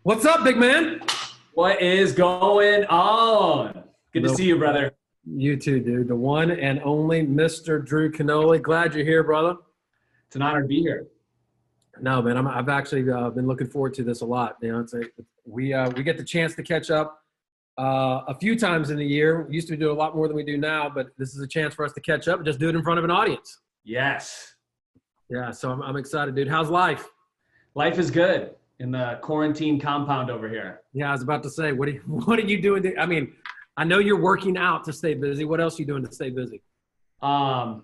What's up, big man? What is going on? Good to The- see you, brother. You too, dude. The one and only Mr. Drew Canole. Glad you're here, brother. It's an honor to be here. No, man, I've actually been looking forward to this a lot. We get the chance to catch up a few times in the year. We used to do a lot more than we do now, but this is a chance for us to catch up and just do it in front of an audience. Yes. Yeah, so I'm excited, dude. How's life? Life is good in the quarantine compound over here. Yeah, I was about to say, what are you doing? I mean, I know you're working out to stay busy. What else are you doing to stay busy? I've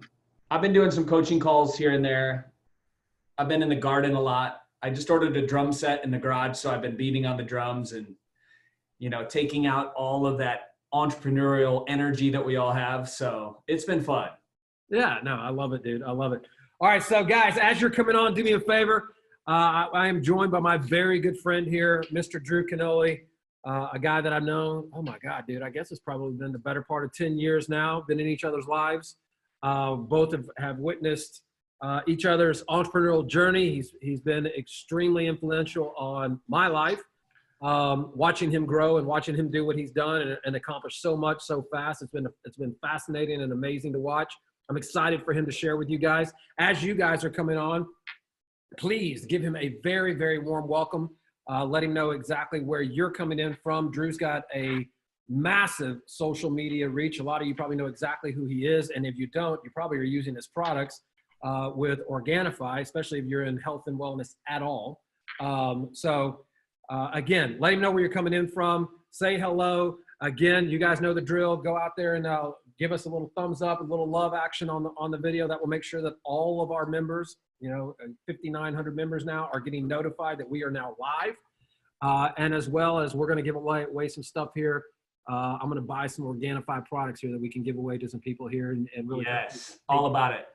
been doing some coaching calls here and there. I've been in the garden a lot. I just ordered a drum set in the garage, so I've been beating on the drums and, taking out all of that entrepreneurial energy that we all have. So it's been fun. Yeah, no, I love it, dude. I love it. All right, so guys, as you're coming on, do me a favor. I am joined by my very good friend here, Mr. Drew Canole, a guy that I've known, oh my God, dude, I guess it's probably been the better part of 10 years now, been in each other's lives. Both have witnessed each other's entrepreneurial journey. He's been extremely influential on my life, watching him grow and watching him do what he's done and accomplish so much so fast. It's been fascinating and amazing to watch. I'm excited for him to share with you guys. As you guys are coming on, please give him a very, very warm welcome. Let him know exactly where you're coming in from. Drew's got a massive social media reach. A lot of you probably know exactly who he is. And if you don't, you probably are using his products with Organifi, especially if you're in health and wellness at all. Again, let him know where you're coming in from. Say hello. Again, you guys know the drill. Go out there and give us a little thumbs up, a little love action on the video. That will make sure that all of our members, 5,900 members now, are getting notified that we are now live. And as well as we're going to give away some stuff here. I'm going to buy some Organifi products here that we can give away to some people here and really all about it.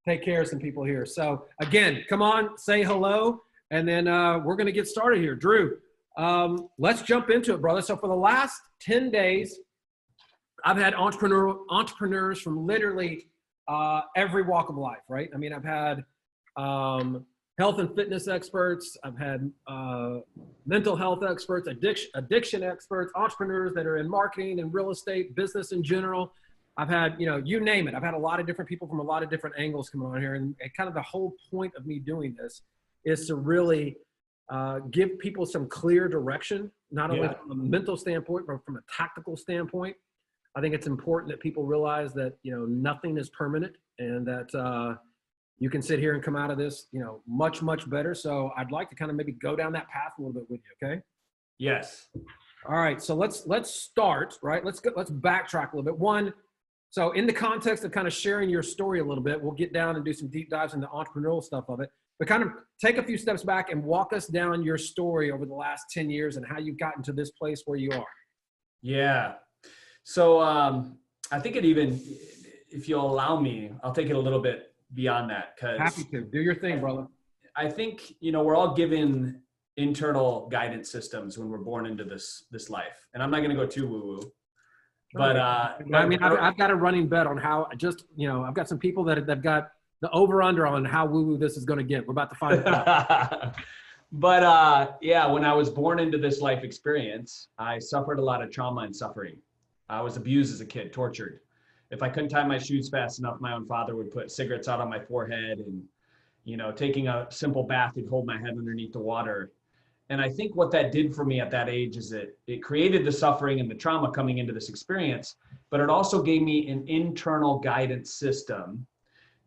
Take care of some people here. So again, come on, say hello, and then we're going to get started here. Drew, let's jump into it, brother. So for the last 10 days, I've had entrepreneurs from literally every walk of life, right? I mean, I've had health and fitness experts. I've had mental health experts, addiction experts, entrepreneurs that are in marketing and real estate, business in general. I've had, you name it. I've had a lot of different people from a lot of different angles come on here. And kind of the whole point of me doing this is to really give people some clear direction, not only from a mental standpoint, but from a tactical standpoint. I think it's important that people realize that, nothing is permanent and that you can sit here and come out of this, much, much better. So I'd like to kind of maybe go down that path a little bit with you. Okay. Yes. All right. So let's start, right? Let's backtrack a little bit. So in the context of kind of sharing your story a little bit, we'll get down and do some deep dives into entrepreneurial stuff of it, but kind of take a few steps back and walk us down your story over the last 10 years and how you've gotten to this place where you are. Yeah. So I think if you'll allow me, I'll take it a little bit beyond that. Happy to. Do your thing, brother. I think, we're all given internal guidance systems when we're born into this life. And I'm not going to go too woo-woo. But I've got a running bet on how I've got some people that have got the over-under on how woo-woo this is going to get. We're about to find out. But when I was born into this life experience, I suffered a lot of trauma and suffering. I was abused as a kid, tortured. If I couldn't tie my shoes fast enough, my own father would put cigarettes out on my forehead and, taking a simple bath, he'd hold my head underneath the water. And I think what that did for me at that age is it created the suffering and the trauma coming into this experience, but it also gave me an internal guidance system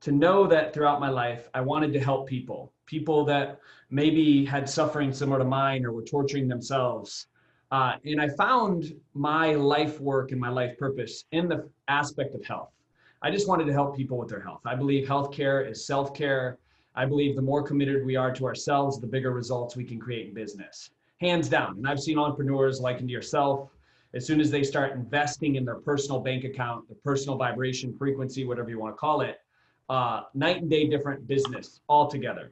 to know that throughout my life, I wanted to help people that maybe had suffering similar to mine or were torturing themselves. And I found my life work and my life purpose in the aspect of health. I just wanted to help people with their health. I believe healthcare is self-care. I believe the more committed we are to ourselves, the bigger results we can create in business. Hands down. And I've seen entrepreneurs like into yourself, as soon as they start investing in their personal bank account, their personal vibration frequency, whatever you want to call it, night and day different business altogether.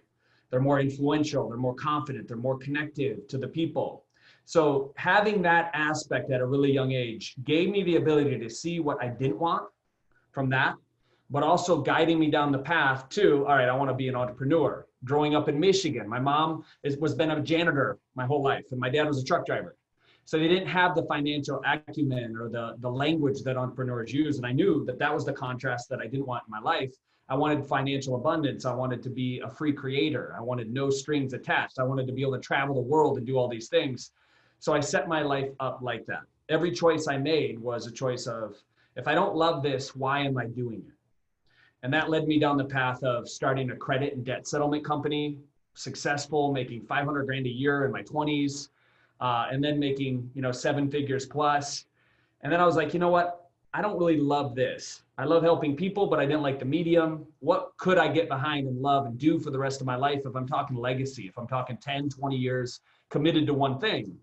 They're more influential, they're more confident, they're more connected to the people. So having that aspect at a really young age gave me the ability to see what I didn't want from that, but also guiding me down the path to, all right, I want to be an entrepreneur. Growing up in Michigan, my mom was been a janitor my whole life, and my dad was a truck driver. So they didn't have the financial acumen or the language that entrepreneurs use. And I knew that that was the contrast that I didn't want in my life. I wanted financial abundance. I wanted to be a free creator. I wanted no strings attached. I wanted to be able to travel the world and do all these things. So I set my life up like that. Every choice I made was a choice of, if I don't love this, why am I doing it? And that led me down the path of starting a credit and debt settlement company, successful, making 500 grand a year in my 20s, and then making, 7 figures plus. And then I was like, you know what? I don't really love this. I love helping people, but I didn't like the medium. What could I get behind and love and do for the rest of my life if I'm talking legacy, if I'm talking 10, 20 years committed to one thing?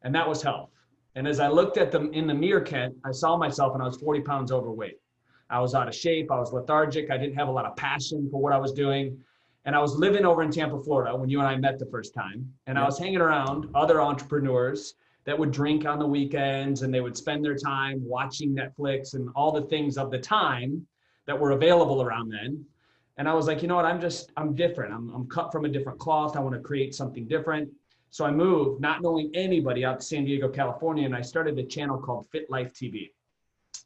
And that was health. And as I looked at them in the mirror, Kent, I saw myself and I was 40 pounds overweight. I was out of shape. I was lethargic. I didn't have a lot of passion for what I was doing. And I was living over in Tampa, Florida when you and I met the first time. And I was hanging around other entrepreneurs that would drink on the weekends and they would spend their time watching Netflix and all the things of the time that were available around then. And I was like, you know what? I'm different. I'm cut from a different cloth. I want to create something different. So I moved, not knowing anybody, out to San Diego, California. And I started a channel called Fit Life TV.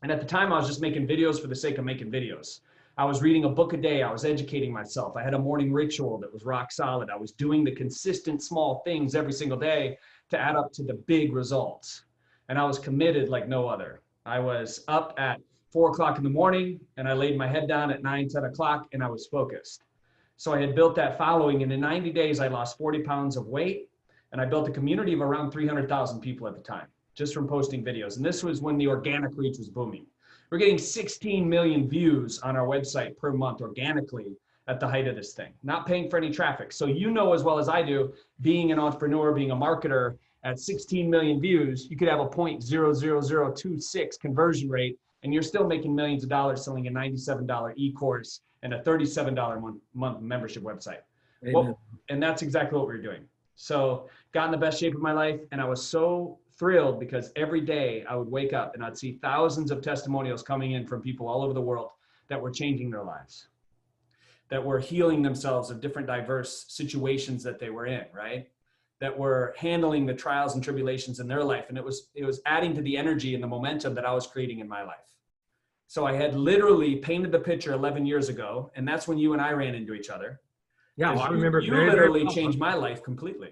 And at the time, I was just making videos for the sake of making videos. I was reading a book a day. I was educating myself. I had a morning ritual that was rock solid. I was doing the consistent small things every single day to add up to the big results. And I was committed like no other. I was up at 4 o'clock in the morning and I laid my head down at 9, 10 o'clock and I was focused. So I had built that following, and in 90 days, I lost 40 pounds of weight. And I built a community of around 300,000 people at the time, just from posting videos. And this was when the organic reach was booming. We're getting 16 million views on our website per month organically at the height of this thing, not paying for any traffic. So you know as well as I do, being an entrepreneur, being a marketer, at 16 million views, you could have a 0.00026 conversion rate, and you're still making millions of dollars selling a $97 e-course and a $37 month membership website. Well, and that's exactly what we were doing. So got in the best shape of my life, and I was so thrilled because every day I would wake up and I'd see thousands of testimonials coming in from people all over the world that were changing their lives, that were healing themselves of different diverse situations that they were in, right? That were handling the trials and tribulations in their life. And it was adding to the energy and the momentum that I was creating in my life. So I had literally painted the picture 11 years ago, and that's when you and I ran into each other. Yeah, well, I remember you literally changed my life completely.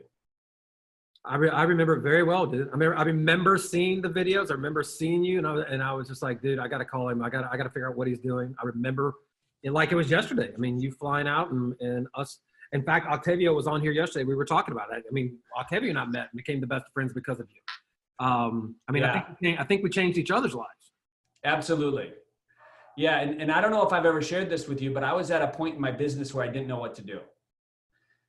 I remember it very well, dude. I remember seeing the videos. I remember seeing you, and I was just like, dude, I got to call him. I got to figure out what he's doing. I remember it like it was yesterday. I mean, you flying out and us. In fact, Octavio was on here yesterday. We were talking about it. I mean, Octavio and I met and became the best friends because of you. I think we changed each other's lives. Absolutely. Yeah, and I don't know if I've ever shared this with you, but I was at a point in my business where I didn't know what to do.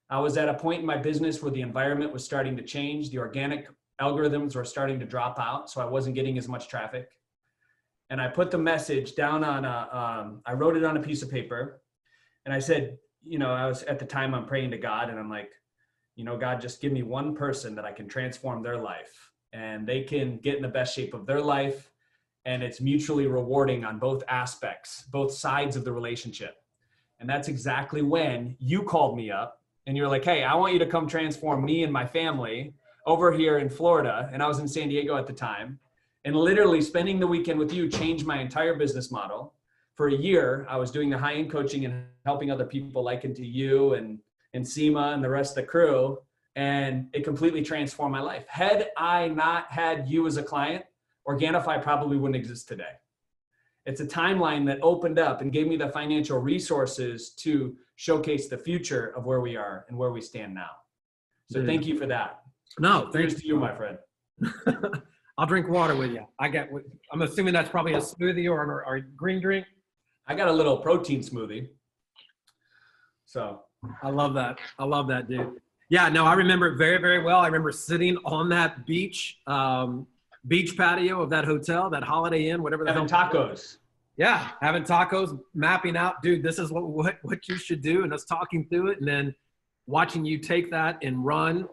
I was at a point in my business where the environment was starting to change. The organic algorithms were starting to drop out, so I wasn't getting as much traffic. And I put the message down on I wrote it on a piece of paper, and I said, I was at the time I'm praying to God, and I'm like, God, just give me one person that I can transform their life, and they can get in the best shape of their life, and it's mutually rewarding on both aspects, both sides of the relationship. And that's exactly when you called me up. And you're like, hey, I want you to come transform me and my family over here in Florida. And I was in San Diego at the time. And literally spending the weekend with you changed my entire business model. For a year, I was doing the high-end coaching and helping other people like into you and Seema and the rest of the crew. And it completely transformed my life. Had I not had you as a client, Organifi probably wouldn't exist today. It's a timeline that opened up and gave me the financial resources to showcase the future of where we are and where we stand now. So thank you for that. No, thanks to you, my friend. I'll drink water with you. I'm assuming that's probably a smoothie or a green drink. I got a little protein smoothie. So I love that, dude. Yeah, no, I remember it very, very well. I remember sitting on that beach patio of that hotel, that Holiday Inn, whatever the hell. Having tacos. Yeah, having tacos, mapping out, dude, this is what you should do, and us talking through it, and then watching you take that and run.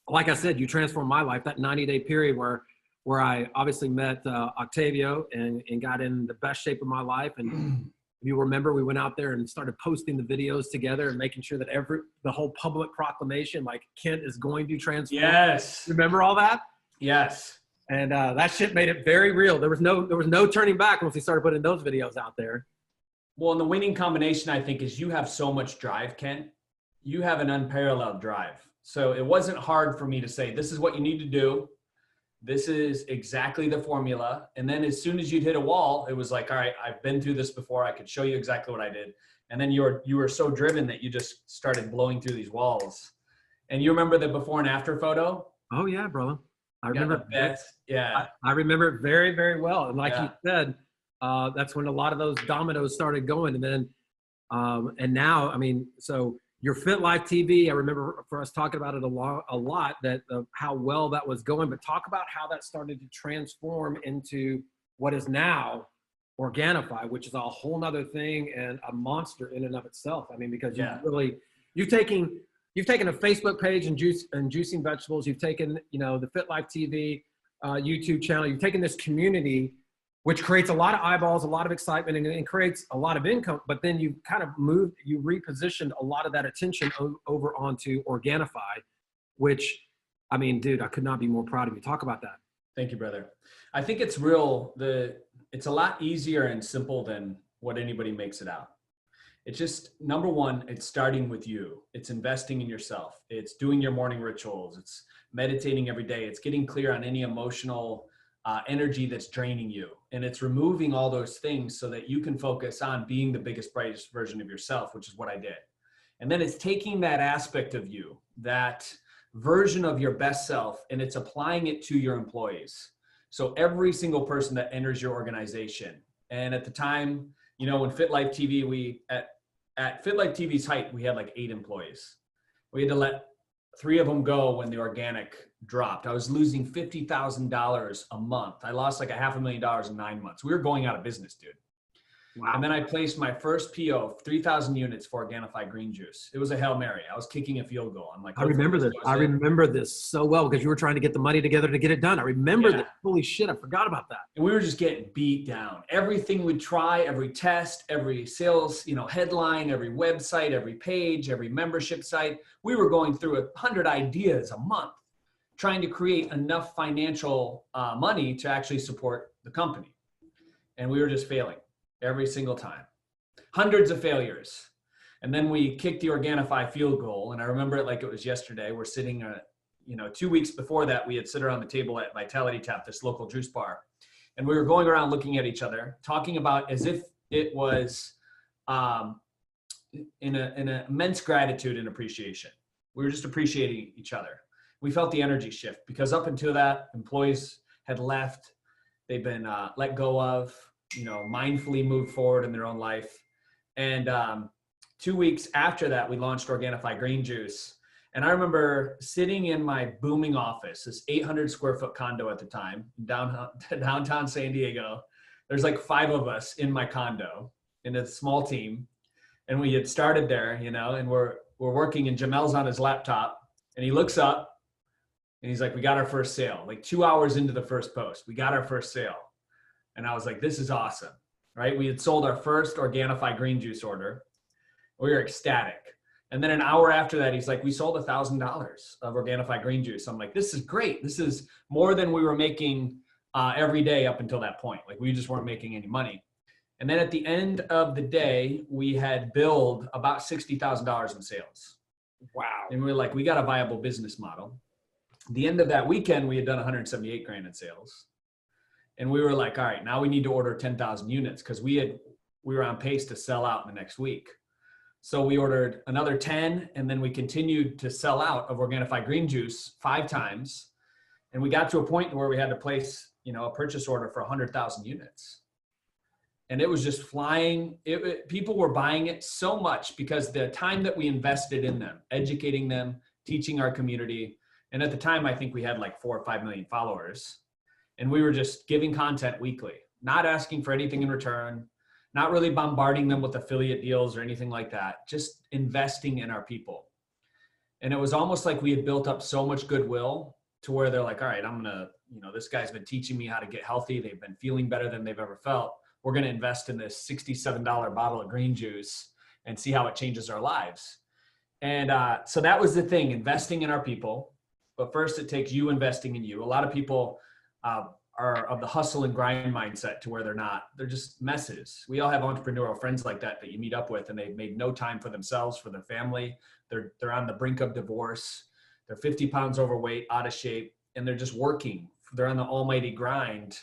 Like I said, you transformed my life. That 90-day period where I obviously met Octavio and got in the best shape of my life, and you remember, we went out there and started posting the videos together and making sure that the whole public proclamation, like Kent is going to transform. Yes. Remember all that? Yes. And that shit made it very real. There was no turning back once we started putting those videos out there. Well, and the winning combination, I think, is you have so much drive, Kent. You have an unparalleled drive. So it wasn't hard for me to say, this is what you need to do. This is exactly the formula. And then as soon as you'd hit a wall, it was like, all right, I've been through this before. I could show you exactly what I did. And then you were so driven that you just started blowing through these walls. And you remember the before and after photo? Oh yeah, brother. I remember that. Yeah. I remember it very, very well. And like you said, that's when a lot of those dominoes started going. And then, and now, I mean, so your Fit Life TV, I remember for us talking about it a lot that how well that was going, but talk about how that started to transform into what is now Organifi, which is a whole nother thing and a monster in and of itself. I mean, because you've taken a Facebook page and juicing vegetables. You've taken, the Fit Life TV YouTube channel. You've taken this community, which creates a lot of eyeballs, a lot of excitement, and creates a lot of income. But then you kind of you repositioned a lot of that attention over onto Organifi, which, I mean, dude, I could not be more proud of you. Talk about that. Thank you, brother. I think it's it's a lot easier and simple than what anybody makes it out. It's just, number one, it's starting with you. It's investing in yourself. It's doing your morning rituals. It's meditating every day. It's getting clear on any emotional energy that's draining you. And it's removing all those things so that you can focus on being the biggest, brightest version of yourself, which is what I did. And then it's taking that aspect of you, that version of your best self, and it's applying it to your employees. So every single person that enters your organization. And at the time, when Fit Life TV, at Fit Life TV's height, we had like 8 employees. We had to let 3 of them go when the organic dropped. I was losing $50,000 a month. I lost like $500,000 in 9 months. We were going out of business, dude. Wow. And then I placed my first PO of 3,000 units for Organifi green juice. It was a Hail Mary. I was kicking a field goal. I'm like, I remember this. I remember this so well because you were trying to get the money together to get it done. I remember that. Holy shit, I forgot about that. And we were just getting beat down. Everything we'd try, every test, every sales, headline, every website, every page, every membership site. We were going through 100 ideas a month, trying to create enough financial money to actually support the company. And we were just failing. Every single time. Hundreds of failures. And then we kicked the Organifi field goal. And I remember it like it was yesterday. We're sitting, 2 weeks before that, we had sit around the table at Vitality Tap, this local juice bar. And we were going around looking at each other, talking about as if it was in an immense gratitude and appreciation. We were just appreciating each other. We felt the energy shift because up until that, employees had left. They've been let go of. Mindfully move forward in their own life. And 2 weeks after that, we launched Organifi Green Juice. And I remember sitting in my booming office, this 800 square foot condo at the time, downtown San Diego. There's like 5 of us in my condo in a small team. And we had started there, and we're working, and Jamel's on his laptop, and he looks up and he's like, we got our first sale. Like 2 hours into the first post, we got our first sale. And I was like, this is awesome, right? We had sold our first Organifi green juice order. We were ecstatic. And then an hour after that, he's like, we sold $1,000 of Organifi green juice. I'm like, this is great. This is more than we were making every day up until that point. Like we just weren't making any money. And then at the end of the day, we had billed about $60,000 in sales. Wow. And we were like, we got a viable business model. At the end of that weekend, we had done 178 grand in sales. And we were like, all right, now we need to order 10,000 units because we were on pace to sell out in the next week. So we ordered another 10, and then we continued to sell out of Organifi green juice 5 times. And we got to a point where we had to place, a purchase order for 100,000 units. And it was just flying. People were buying it so much because the time that we invested in them, educating them, teaching our community. And at the time, I think we had like 4 or 5 million followers. And we were just giving content weekly, not asking for anything in return, not really bombarding them with affiliate deals or anything like that, just investing in our people. And it was almost like we had built up so much goodwill to where they're like, all right, I'm going to, this guy's been teaching me how to get healthy. They've been feeling better than they've ever felt. we're going to invest in this $67 bottle of green juice and see how it changes our lives. And so that was the thing, investing in our people. But first, it takes you investing in you. A lot of people are of the hustle and grind mindset to where they're just messes. We all have entrepreneurial friends like that you meet up with, and they've made no time for themselves, for their family. They're on the brink of divorce. They're 50 pounds overweight, out of shape, and they're just working. They're on the almighty grind.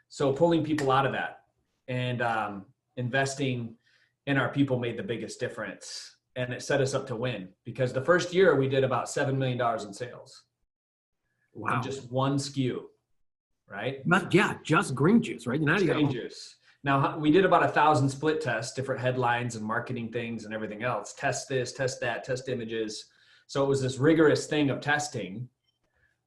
So pulling people out of that and investing in our people made the biggest difference. And it set us up to win, because the first year we did about $7 million in sales. Wow. In just one SKU, right? But yeah, just green juice, right? Now you got green juice. Now we did about 1,000 split tests, different headlines and marketing things and everything else. Test this, test that, test images. So it was this rigorous thing of testing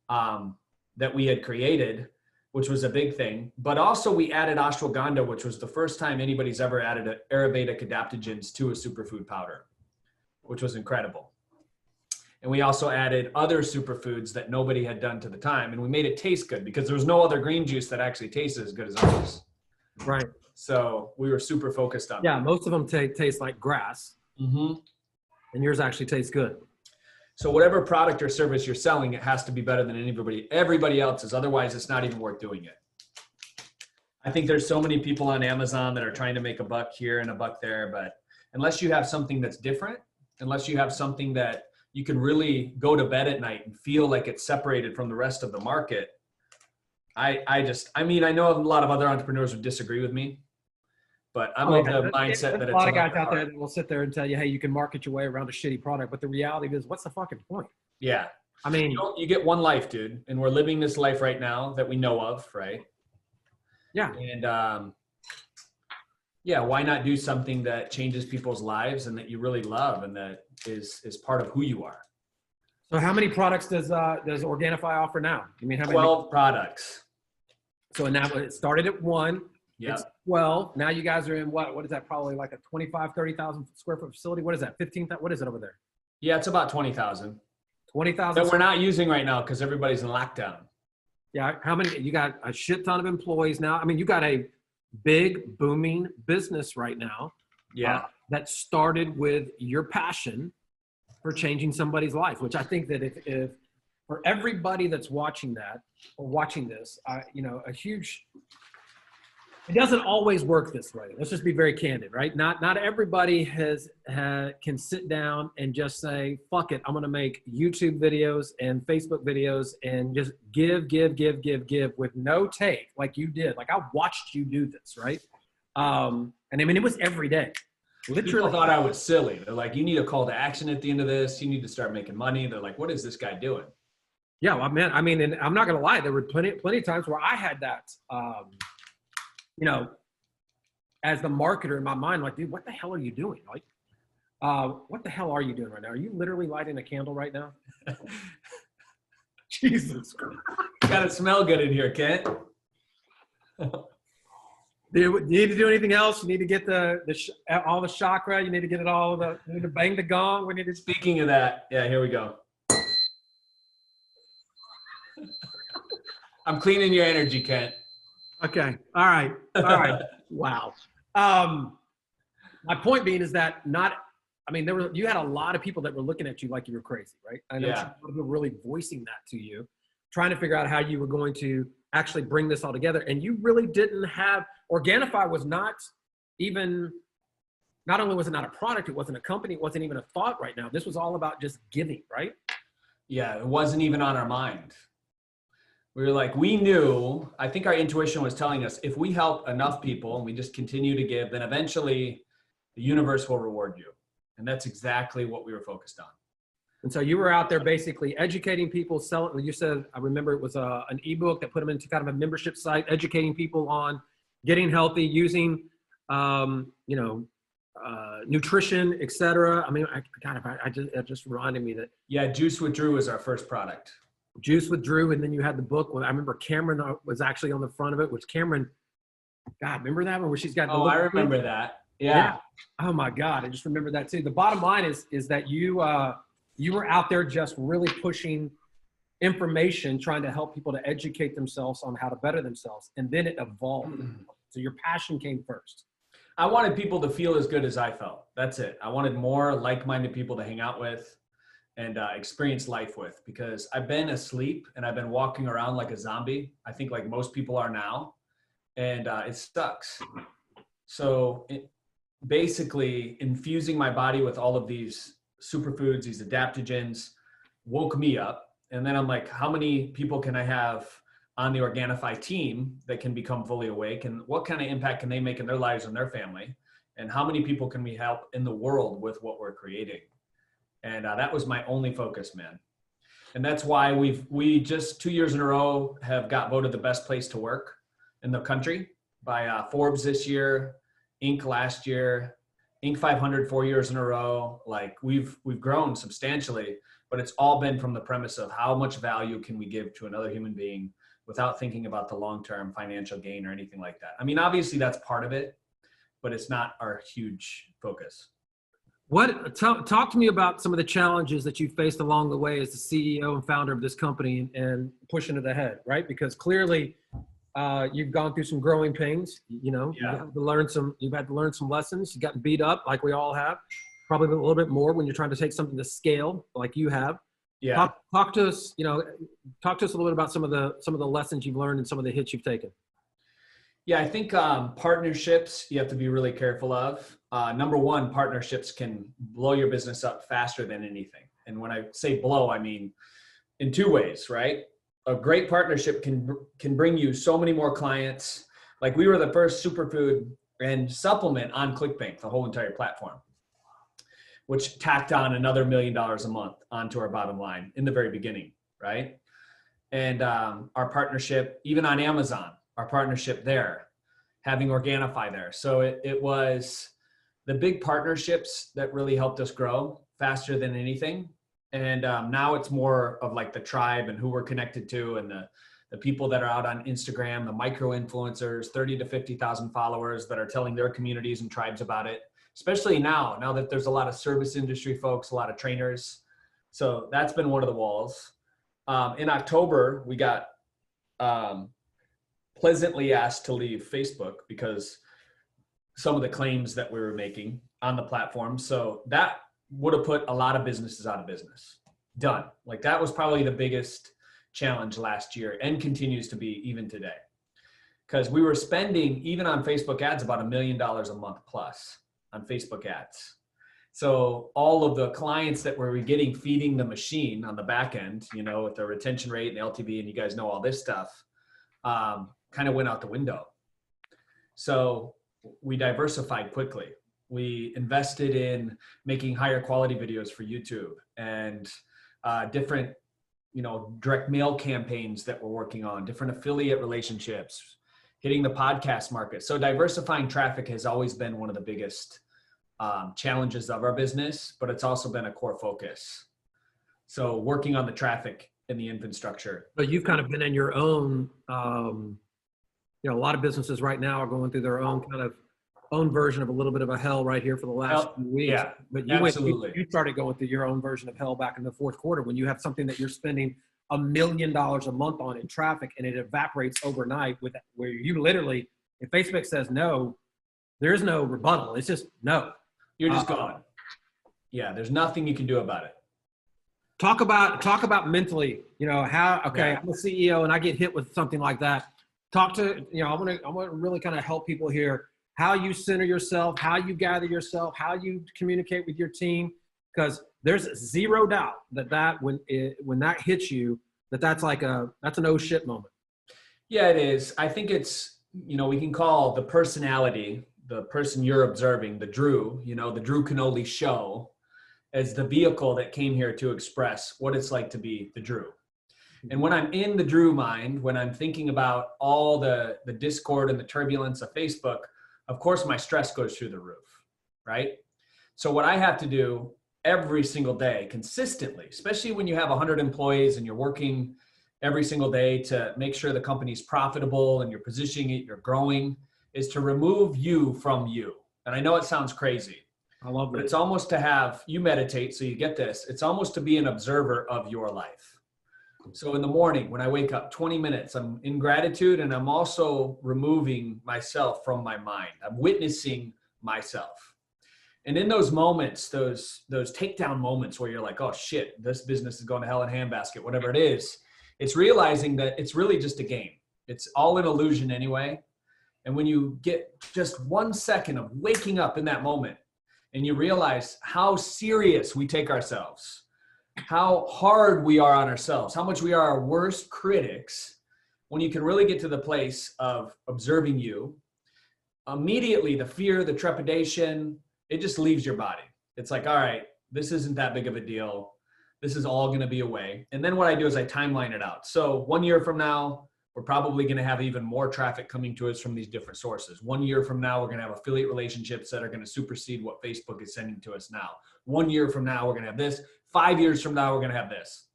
that we had created, which was a big thing. But also we added ashwagandha, which was the first time anybody's ever added Ayurvedic adaptogens to a superfood powder, which was incredible. And we also added other superfoods that nobody had done to the time. And we made it taste good, because there was no other green juice that actually tasted as good as ours. Right. So we were super focused on Yeah, that. most of them taste like grass. Mm-hmm. And yours actually tastes good. So whatever product or service you're selling, it has to be better than everybody else's. Otherwise, it's not even worth doing it. I think there's so many people on Amazon that are trying to make a buck here and a buck there. But unless you have something that's different, unless you have something that you can really go to bed at night and feel like it's separated from the rest of the market. I know a lot of other entrepreneurs would disagree with me, but I'm of the mindset that there's it's a lot of guys out there that will sit there and tell you, hey, you can market your way around a shitty product. But the reality is, what's the fucking point? Yeah. I mean, you get one life, dude. And we're living this life right now that we know of, right? Yeah. And yeah, why not do something that changes people's lives and that you really love and that is part of who you are? So how many products does Organifi offer now? I mean, how many? 12 products. So now it started at 1. Yeah. It's 12. Now you guys are in what is that? Probably like a 30,000 square foot facility. What is that? 15,000? What is it over there? Yeah, it's about 20,000. 20,000. That we're not using right now because everybody's in lockdown. Yeah. How many? You got a shit ton of employees now. I mean, you got a big booming business right now. Yeah. That started with your passion for changing somebody's life, which I think that if for everybody that's watching that or watching this, it doesn't always work this way. Let's just be very candid, right? Not everybody can sit down and just say, fuck it, I'm going to make YouTube videos and Facebook videos and just give with no take like you did. Like I watched you do this, right? And I mean, it was every day. Literally. People thought I was silly. They're like, you need a call to action at the end of this. You need to start making money. They're like, what is this guy doing? Yeah, well, man, I mean, and I'm not going to lie. There were plenty of times where I had that, as the marketer in my mind, like, dude, what the hell are you doing? Like, what the hell are you doing right now? Are you literally lighting a candle right now? Jesus Christ. Gotta smell good in here, Kent. Do you need to do anything else? You need to get all the chakra. You need to get it all. You need to bang the gong. We need to. Speaking of that, yeah, here we go. I'm cleaning your energy, Kent. Okay. All right. Wow. My point being is that you had a lot of people that were looking at you like you were crazy, right? I know people were really voicing that to you, trying to figure out how you were going to actually bring this all together. And you really didn't have, Organifi was not only was it not a product, it wasn't a company, it wasn't even a thought right now. This was all about just giving, right? Yeah, it wasn't even on our mind. We were like, we knew, I think our intuition was telling us, if we help enough people and we just continue to give, then eventually the universe will reward you. And that's exactly what we were focused on. And so you were out there basically educating people, selling. You said, I remember it was an ebook that put them into kind of a membership site, educating people on getting healthy, using, nutrition, et cetera. I mean, it just reminded me that. Yeah, Juice with Drew was our first product. Juice with Drew, and then you had the book. I remember Cameron was actually on the front of it, which Cameron, God, remember that one where she's got the I remember that. Yeah. Oh my God, I just remember that too. The bottom line is that you were out there just really pushing information, trying to help people to educate themselves on how to better themselves. And then it evolved So your passion came first. I wanted people to feel as good as I felt. That's it. I wanted more like-minded people to hang out with and experience life with, because I've been asleep and I've been walking around like a zombie. I think like most people are now, and it sucks. So basically infusing my body with all of these superfoods, these adaptogens, woke me up. And then I'm like, how many people can I have on the Organifi team that can become fully awake, and what kind of impact can they make in their lives and their family? And how many people can we help in the world with what we're creating? And that was my only focus, man. And that's why we just 2 years in a row have got voted the best place to work in the country by Forbes this year, Inc. last year, Inc. 500 4 years in a row. Like we've grown substantially, but it's all been from the premise of how much value can we give to another human being without thinking about the long-term financial gain or anything like that. I mean, obviously that's part of it, but it's not our huge focus. Talk to me about some of the challenges that you faced along the way as the CEO and founder of this company and pushing it ahead, right? Because clearly you've gone through some growing pains, you know, Yeah. you've had to learn some lessons. You've gotten beat up like we all have, probably a little bit more when you're trying to take something to scale like you have. Yeah. Talk to us, talk to us a little bit about some of the lessons you've learned and some of the hits you've taken. Yeah, I think partnerships you have to be really careful of. Number one, partnerships can blow your business up faster than anything. And when I say blow, I mean in two ways, right? A great partnership can bring you so many more clients. Like we were the first superfood and supplement on ClickBank, the whole entire platform, which tacked on another $1 million a month onto our bottom line in the very beginning, right? And our partnership, even on Amazon, our partnership there, having Organifi there. So it was the big partnerships that really helped us grow faster than anything. And now it's more of like the tribe and who we're connected to, and the people that are out on Instagram, the micro influencers, 30 to 50,000 followers that are telling their communities and tribes about it, especially now that there's a lot of service industry folks, a lot of trainers. So that's been one of the walls. In October, we got pleasantly asked to leave Facebook because some of the claims that we were making on the platform. So that would have put a lot of businesses out of business. Done. Like that was probably the biggest challenge last year and continues to be even today. Because we were spending, even on Facebook ads, about $1 million a month plus on Facebook ads. So all of the clients that were getting feeding the machine on the back end, with the retention rate and the LTV, and you guys know all this stuff, kind of went out the window. So we diversified quickly. We invested in making higher quality videos for YouTube and different, direct mail campaigns that we're working on, different affiliate relationships, hitting the podcast market. So diversifying traffic has always been one of the biggest challenges of our business, but it's also been a core focus. So working on the traffic and the infrastructure. But you've kind of been in your own, a lot of businesses right now are going through their own version of a little bit of a hell right here for the last few weeks. Yeah, but you started going through your own version of hell back in the fourth quarter when you have something that you're spending $1 million a month on in traffic and it evaporates overnight where you literally, if Facebook says no, there is no rebuttal. It's just no. You're just gone. Yeah, there's nothing you can do about it. Talk about mentally, I'm a CEO and I get hit with something like that. I want to really kind of help people here, how you center yourself, how you gather yourself, how you communicate with your team, because there's zero doubt that when that hits you, that's an oh shit moment. Yeah, it is. I think it's, we can call the personality, the person you're observing, the Drew, the Drew Canole show, as the vehicle that came here to express what it's like to be the Drew. And when I'm in the Drew mind, when I'm thinking about all the discord and the turbulence of Facebook, of course my stress goes through the roof, right? So what I have to do every single day consistently, especially when you have 100 employees and you're working every single day to make sure the company's profitable and you're positioning it, you're growing, is to remove you from you. And I know it sounds crazy. I love it. But it's almost to have, you meditate, so you get this, it's almost to be an observer of your life. So in the morning when I wake up, 20 minutes, I'm in gratitude, and I'm also removing myself from my mind. I'm witnessing myself. And in those moments, those takedown moments where you're like, oh shit, this business is going to hell in a handbasket, whatever it is, it's realizing that it's really just a game. It's all an illusion anyway. And when you get just 1 second of waking up in that moment and you realize how serious we take ourselves, how hard we are on ourselves, how much we are our worst critics, when you can really get to the place of observing you, immediately the fear, the trepidation, it just leaves your body. It's like, all right, this isn't that big of a deal. This is all going to be away. And then what I do is I timeline it out. So 1 year from now, we're probably going to have even more traffic coming to us from these different sources. 1 year from now, we're going to have affiliate relationships that are going to supersede what Facebook is sending to us now. 1 year from now, we're going to have this. 5 years from now, we're going to have this.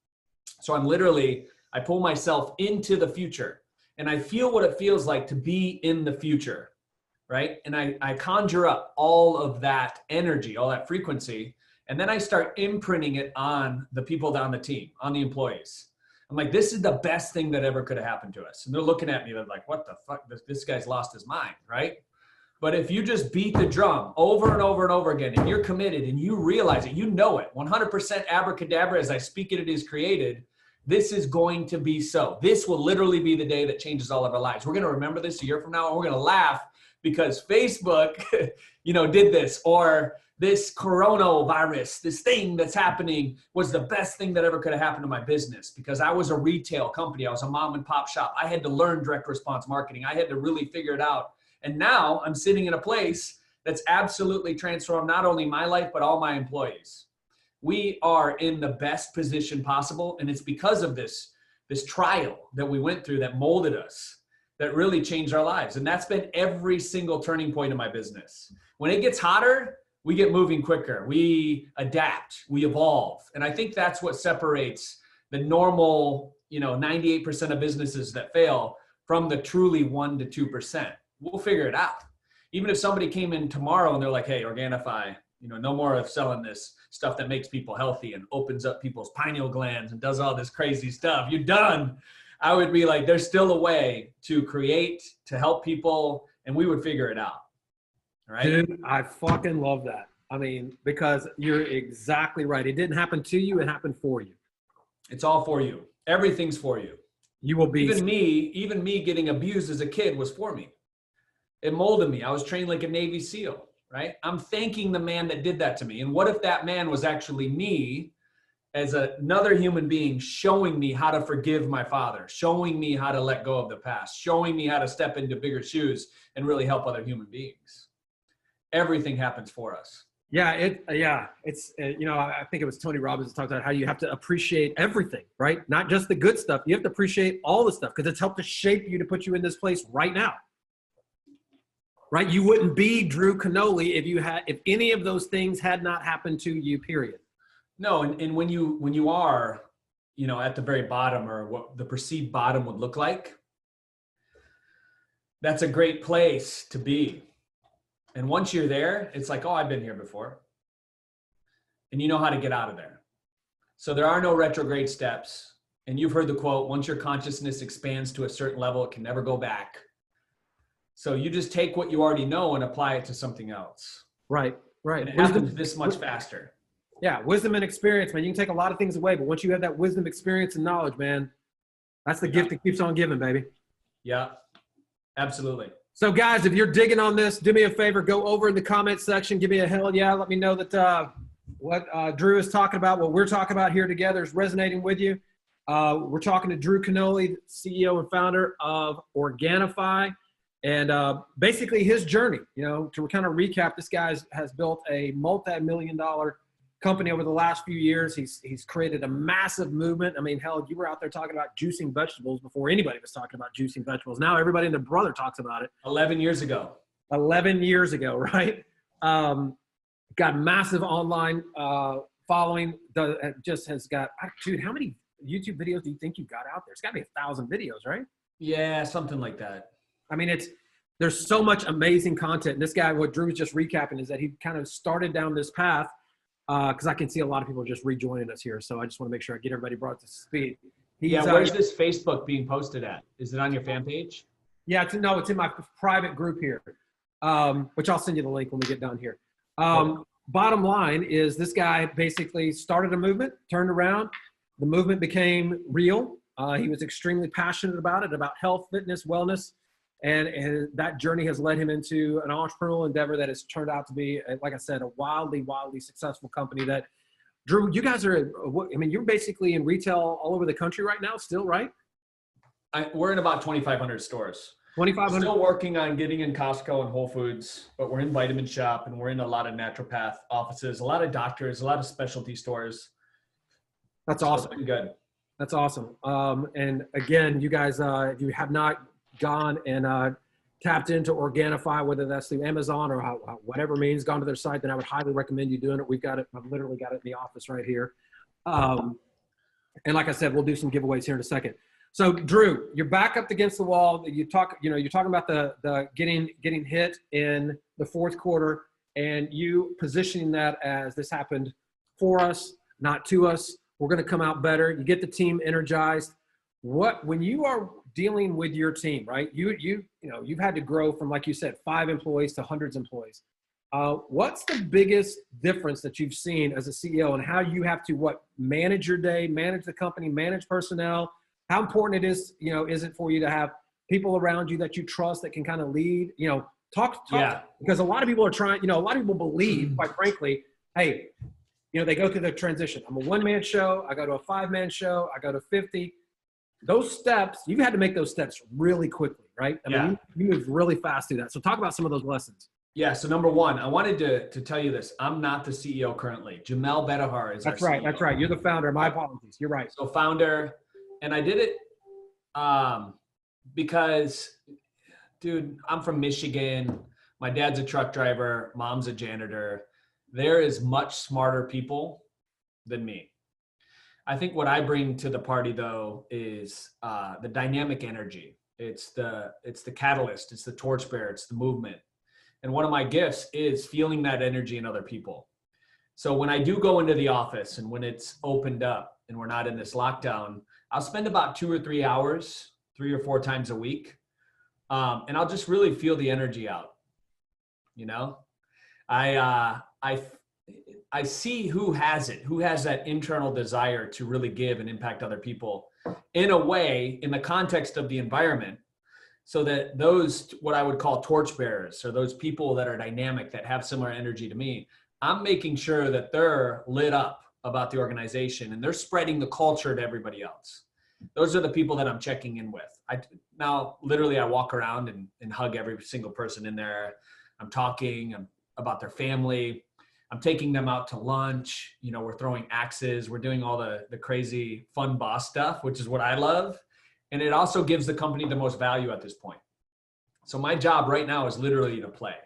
So I pull myself into the future, and I feel what it feels like to be in the future, right? And I conjure up all of that energy, all that frequency, and then I start imprinting it on the people down the team, on the employees. I'm like, this is the best thing that ever could have happened to us. And they're looking at me, they're like, what the fuck? This guy's lost his mind, right? But if you just beat the drum over and over and over again, and you're committed and you realize it, you know it, 100% abracadabra, as I speak it, it is created. This is going to be so. This will literally be the day that changes all of our lives. We're going to remember this a year from now, and we're going to laugh because Facebook, did this, or this coronavirus, this thing that's happening was the best thing that ever could have happened to my business, because I was a retail company. I was a mom and pop shop. I had to learn direct response marketing. I had to really figure it out. And now I'm sitting in a place that's absolutely transformed not only my life, but all my employees. We are in the best position possible. And it's because of this trial that we went through that molded us, that really changed our lives. And that's been every single turning point in my business. When it gets hotter, we get moving quicker. We adapt, we evolve. And I think that's what separates the normal, 98% of businesses that fail from the truly 1% to 2%. We'll figure it out. Even if somebody came in tomorrow and they're like, hey, Organifi, no more of selling this stuff that makes people healthy and opens up people's pineal glands and does all this crazy stuff, you're done. I would be like, there's still a way to create, to help people, and we would figure it out. Right? Dude, I fucking love that. I mean, because you're exactly right. It didn't happen to you. It happened for you. It's all for you. Everything's for you. You will be. Even me getting abused as a kid was for me. It molded me. I was trained like a Navy SEAL, right? I'm thanking the man that did that to me. And what if that man was actually me as another human being, showing me how to forgive my father, showing me how to let go of the past, showing me how to step into bigger shoes and really help other human beings. Everything happens for us. Yeah, it's I think it was Tony Robbins that talked about how you have to appreciate everything, right? Not just the good stuff. You have to appreciate all the stuff because it's helped to shape you to put you in this place right now. Right? You wouldn't be Drew Canole if any of those things had not happened to you, period. No, and when you are, at the very bottom, or what the perceived bottom would look like, that's a great place to be. And once you're there, it's like, oh, I've been here before. And you know how to get out of there. So there are no retrograde steps. And you've heard the quote, once your consciousness expands to a certain level, it can never go back. So you just take what you already know and apply it to something else. Right. And it happens this much faster. Yeah, wisdom and experience, man. You can take a lot of things away, but once you have that wisdom, experience, and knowledge, man, that's the gift that keeps on giving, baby. Yeah, absolutely. So, guys, if you're digging on this, do me a favor. Go over in the comment section. Give me a hell yeah. Let me know that what Drew is talking about, what we're talking about here together is resonating with you. We're talking to Drew Canole, CEO and founder of Organifi. And basically his journey, to kind of recap, this guy has built a multi-million-dollar company over the last few years. He's created a massive movement. I mean, hell, you were out there talking about juicing vegetables before anybody was talking about juicing vegetables. Now everybody and their brother talks about it. 11 years ago. 11 years ago, right? Got massive online following. Just has got, dude, how many YouTube videos do you think you got out there? It's got to be 1,000 videos, right? Yeah, something like that. I mean, there's so much amazing content. And this guy, what Drew was just recapping, is that he kind of started down this path because I can see a lot of people just rejoining us here. So I just want to make sure I get everybody brought to speed. Yeah, He's where's this Facebook being posted at? Is it on your fan page? yeah, it's in my private group here, which I'll send you the link when we get done here. Cool. Bottom line is this guy basically started a movement, turned around. The movement became real. He was extremely passionate about it, about health, fitness, wellness. And that journey has led him into an entrepreneurial endeavor that has turned out to be, like I said, a wildly, wildly successful company that, Drew, you guys are, I mean, you're basically in retail all over the country right now still, right? We're in about 2,500 stores. 2,500. Still working on getting in Costco and Whole Foods, but we're in Vitamin Shop and we're in a lot of naturopath offices, a lot of doctors, a lot of specialty stores. That's So awesome. it's been good. That's awesome. And again, you guys, if you have not gone and tapped into Organifi, whether that's through Amazon or whatever means, gone to their site, then I would highly recommend you doing it. We've got it. I've literally got it in the office right here. And like I said, we'll do some giveaways here in a second. So Drew, you're back up against the wall. You're talking about the getting hit in the fourth quarter, and you positioning that as this happened for us, not to us. We're going to come out better. You get the team energized. When you are dealing with your team, right? You've had to grow from, like you said, 5 employees to hundreds of employees. What's the biggest difference that you've seen as a CEO and how you have to manage your day, manage the company, manage personnel? How important is it for you to have people around you that you trust that can kind of lead, talk, Yeah. because a lot of people are trying, a lot of people believe, quite frankly, hey, they go through the transition. I'm a 1-man show. I go to a 5-man show. I go to 50. Those steps, you've had to make those steps really quickly, right? I mean, you moved really fast through that. So talk about some of those lessons. Yeah. So number one, I wanted to tell you this. I'm not the CEO currently. Jamel Bedahar is That's our right. CEO. That's right. You're the founder. My apologies. You're right. So founder, and I did it because, dude, I'm from Michigan. My dad's a truck driver. Mom's a janitor. There is much smarter people than me. I think what I bring to the party, though, is the dynamic energy. It's the catalyst. It's the torchbearer. It's the movement. And one of my gifts is feeling that energy in other people. So when I do go into the office and when it's opened up and we're not in this lockdown, I'll spend about 2 or 3 hours, 3 or 4 times a week. And I'll just really feel the energy out. I see who has it, who has that internal desire to really give and impact other people in a way, in the context of the environment, so that those, what I would call torchbearers, or those people that are dynamic, that have similar energy to me, I'm making sure that they're lit up about the organization and they're spreading the culture to everybody else. Those are the people that I'm checking in with. Now, literally, I walk around and hug every single person in there. I'm talking about their family. I'm taking them out to lunch. We're throwing axes. We're doing all the crazy fun boss stuff, which is what I love. And it also gives the company the most value at this point. So my job right now is literally to play.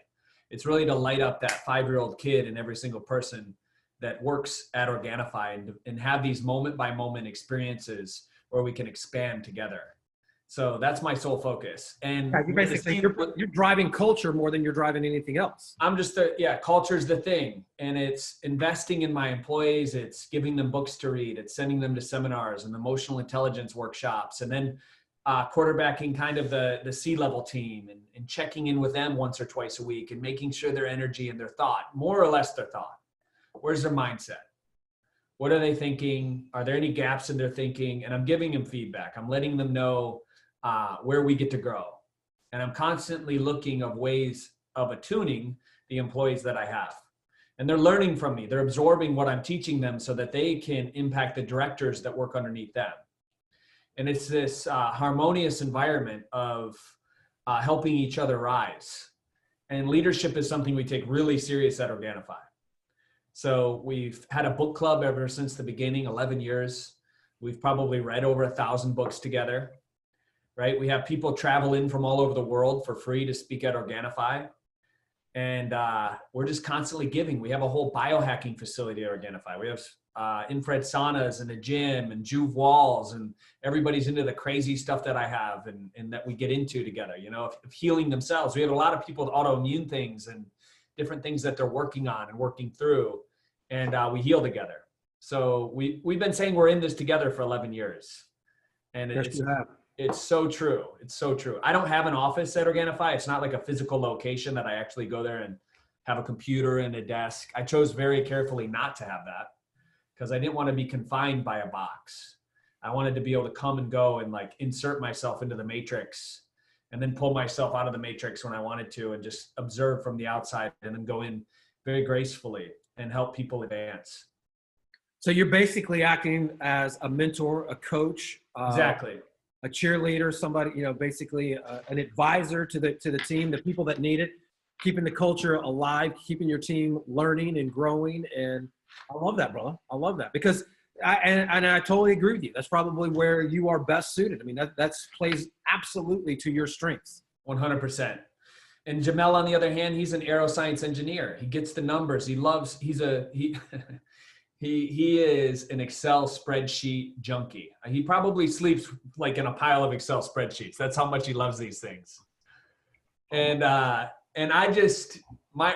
It's really to light up that 5-year-old kid in every single person that works at Organifi and have these moment by moment experiences where we can expand together. So that's my sole focus. And you basically, you're driving culture more than you're driving anything else. I'm just culture's the thing. And it's investing in my employees. It's giving them books to read. It's sending them to seminars and emotional intelligence workshops. And then quarterbacking kind of the C-level team and checking in with them once or twice a week and making sure their energy and their thought, more or less their thought. Where's their mindset? What are they thinking? Are there any gaps in their thinking? And I'm giving them feedback. I'm letting them know where we get to grow. And I'm constantly looking of ways of attuning the employees that I have. And they're learning from me. They're absorbing what I'm teaching them so that they can impact the directors that work underneath them. And it's this harmonious environment of helping each other rise. And leadership is something we take really serious at Organifi. So we've had a book club ever since the beginning, 11 years. We've probably read over 1,000 books together, right? We have people travel in from all over the world for free to speak at Organifi. And we're just constantly giving. We have a whole biohacking facility at Organifi. We have infrared saunas and a gym and Juve walls, and everybody's into the crazy stuff that I have and that we get into together, of healing themselves. We have a lot of people with autoimmune things and different things that they're working on and working through, and we heal together. So we've been saying we're in this together for 11 years. And Yes, you have. it's so true. It's so true. I don't have an office at Organifi. It's not like a physical location that I actually go there and have a computer and a desk. I chose very carefully not to have that because I didn't want to be confined by a box. I wanted to be able to come and go and like insert myself into the matrix and then pull myself out of the matrix when I wanted to and just observe from the outside and then go in very gracefully and help people advance. So you're basically acting as a mentor, a coach, Exactly. a cheerleader, somebody, basically an advisor to the team, the people that need it, keeping the culture alive, keeping your team learning and growing. And I love that, brother. I love that because I totally agree with you. That's probably where you are best suited. I mean, that's plays absolutely to your strengths. 100%. And Jamel, on the other hand, he's an aeroscience engineer. He gets the numbers. He is an Excel spreadsheet junkie. He probably sleeps like in a pile of Excel spreadsheets. That's how much he loves these things. And my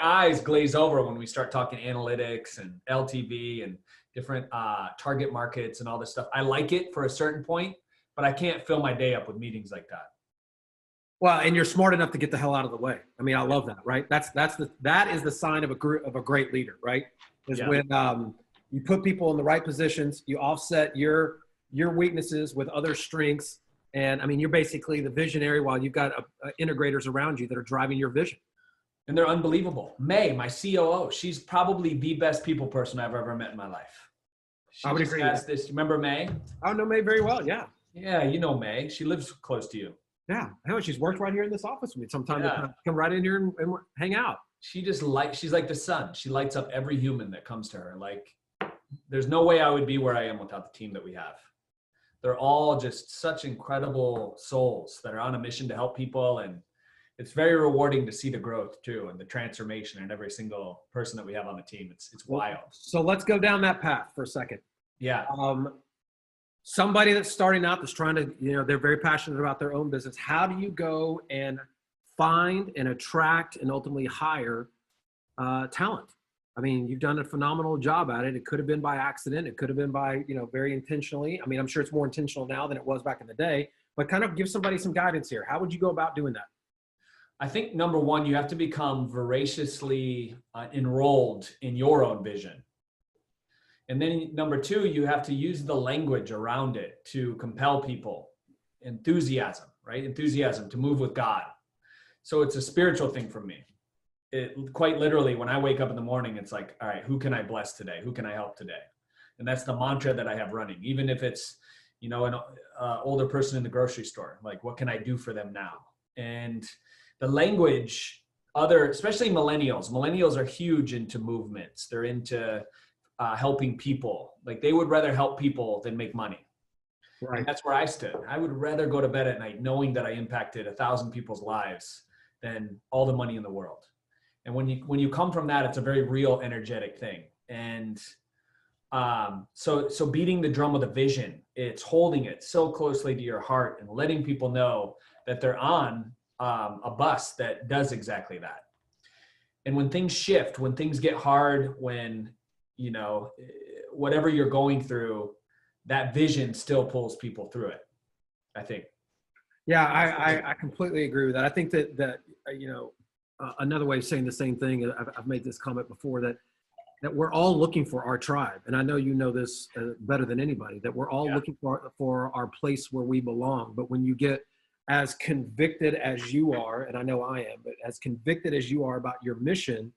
eyes glaze over when we start talking analytics and LTV and different target markets and all this stuff. I like it for a certain point, but I can't fill my day up with meetings like that. Well, and you're smart enough to get the hell out of the way. I mean, I love that, right? That is the sign of a great leader, right? Is when you put people in the right positions, you offset your weaknesses with other strengths, and I mean, you're basically the visionary while you've got integrators around you that are driving your vision. And they're unbelievable. May, my COO, she's probably the best people person I've ever met in my life. I would agree with that. Remember May? I know May very well. Yeah. Yeah, you know May. She lives close to you. Yeah, I know she's worked right here in this office with me. Sometimes to come right in here and hang out. She's like the sun. She lights up every human that comes to her. Like, there's no way I would be where I am without the team that we have. They're all just such incredible souls that are on a mission to help people, and it's very rewarding to see the growth too and the transformation in every single person that we have on the team. It's wild. So let's go down that path for a second. Yeah. Somebody that's starting out, that's trying to, they're very passionate about their own business. How do you go and find and attract and ultimately hire talent? I mean, you've done a phenomenal job at it. It could have been by accident. It could have been by, very intentionally. I mean, I'm sure it's more intentional now than it was back in the day, but kind of give somebody some guidance here. How would you go about doing that? I think number one, you have to become voraciously enrolled in your own vision. And then number two, you have to use the language around it to compel people. Enthusiasm, right? Enthusiasm to move with God. So it's a spiritual thing for me. Quite literally, when I wake up in the morning, it's like, all right, who can I bless today? Who can I help today? And that's the mantra that I have running. Even if it's, an older person in the grocery store, like, what can I do for them now? And the language, especially millennials are huge into movements. They're into helping people. Like, they would rather help people than make money. Right. And that's where I stood. I would rather go to bed at night knowing that I impacted 1,000 people's lives than all the money in the world. And when you come from that, it's a very real, energetic thing. And so beating the drum of the vision, it's holding it so closely to your heart and letting people know that they're on a bus that does exactly that. And when things shift, when things get hard, when whatever you're going through, that vision still pulls people through it, I think. Yeah, I completely agree with that. I think that another way of saying the same thing, I've made this comment before, that we're all looking for our tribe. And I know you know this better than anybody, that we're all looking for our place where we belong. But when you get as convicted as you are, and I know I am, but as convicted as you are about your mission,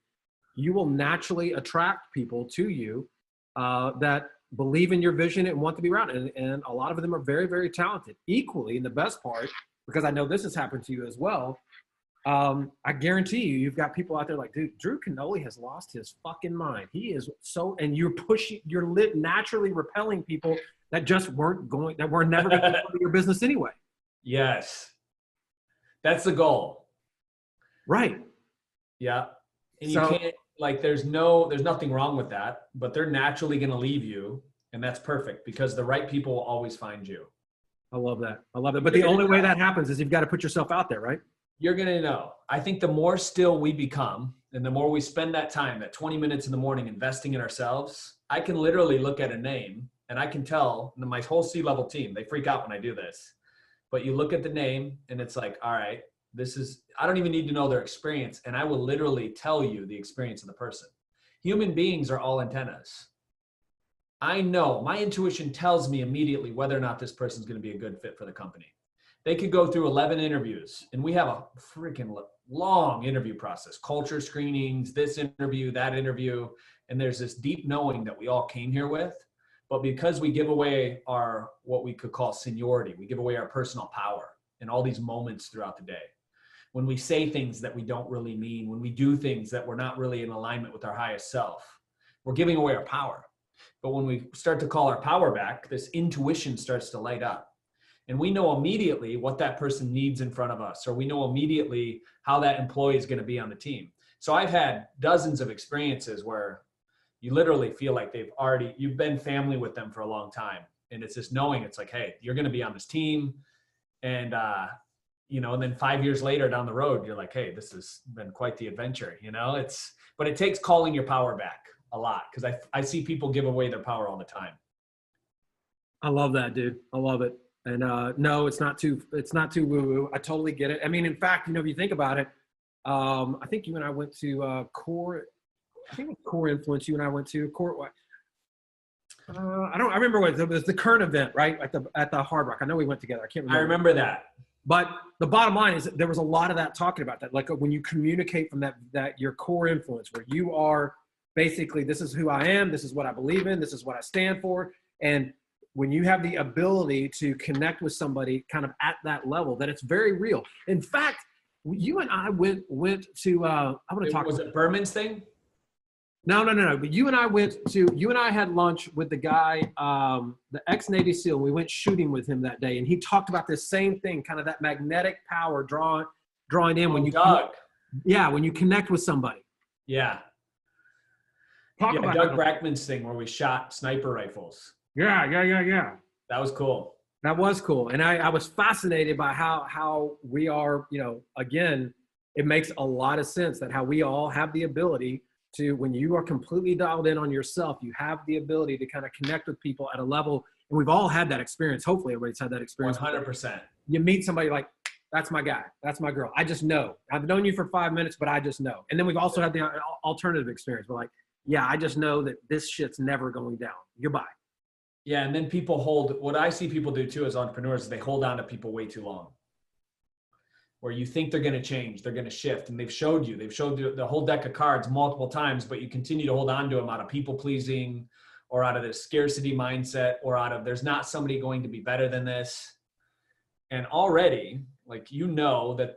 you will naturally attract people to you that believe in your vision and want to be around. And a lot of them are very, very talented. Equally, and the best part, because I know this has happened to you as well, I guarantee you've got people out there like, dude, Drew Canole has lost his fucking mind. He is so, and you're naturally repelling people that just were never going to come to your business anyway. Yes. That's the goal. Right. Yeah. And you can't, like, there's nothing wrong with that, but they're naturally going to leave you. And that's perfect because the right people will always find you. I love that. But the only way that happens is you've got to put yourself out there, right? You're going to know. I think the more still we become and the more we spend that time, that 20 minutes in the morning investing in ourselves, I can literally look at a name and I can tell my whole C-level team, they freak out when I do this, but you look at the name and it's like, all right, I don't even need to know their experience. And I will literally tell you the experience of the person. Human beings are all antennas. I know my intuition tells me immediately whether or not this person's going to be a good fit for the company. They could go through 11 interviews, and we have a freaking long interview process, culture screenings, this interview, that interview. And there's this deep knowing that we all came here with, but because we give away our, what we could call seniority, we give away our personal power in all these moments throughout the day. When we say things that we don't really mean, when we do things that we're not really in alignment with our highest self, we're giving away our power. But when we start to call our power back, this intuition starts to light up. And we know immediately what that person needs in front of us, or we know immediately how that employee is going to be on the team. So I've had dozens of experiences where you literally feel like you've been family with them for a long time. And it's just knowing, it's like, hey, you're going to be on this team. And, and then 5 years later down the road, you're like, hey, this has been quite the adventure, but it takes calling your power back a lot, because I see people give away their power all the time. I love that, dude. I love it. And no, it's not too woo-woo. I totally get it. I mean, in fact, if you think about it, I think you and I went to Core. I think it was Core Influence. You and I went to Core. I remember what it was, the current event, right? At the Hard Rock. I know we went together. I can't remember. I remember that. But the bottom line is that there was a lot of that talking about that. Like when you communicate from that your core influence, where you are basically, this is who I am, this is what I believe in, this is what I stand for. And when you have the ability to connect with somebody kind of at that level, that it's very real. In fact, you and I went to, I want to talk. Was it Berman's thing? No. But you and I had lunch with the guy, the ex-Navy SEAL. We went shooting with him that day. And he talked about this same thing, kind of that magnetic power drawing in when you, Doug. when you connect with somebody. Yeah. Talk about Doug Brackman's thing where we shot sniper rifles. Yeah. That was cool. That was cool. And I was fascinated by how we are, again, it makes a lot of sense that how we all have the ability to, when you are completely dialed in on yourself, you have the ability to kind of connect with people at a level. And we've all had that experience. Hopefully everybody's had that experience. 100%. You meet somebody like, that's my guy. That's my girl. I just know. I've known you for 5 minutes, but I just know. And then we've also had the alternative experience. We're like, yeah, I just know that this shit's never going down. Goodbye. Yeah, and then what I see people do too as entrepreneurs is they hold on to people way too long. Where you think they're going to change, they're going to shift, and they've showed you the whole deck of cards multiple times, but you continue to hold on to them out of people pleasing, or out of this scarcity mindset, or out of there's not somebody going to be better than this. And already, that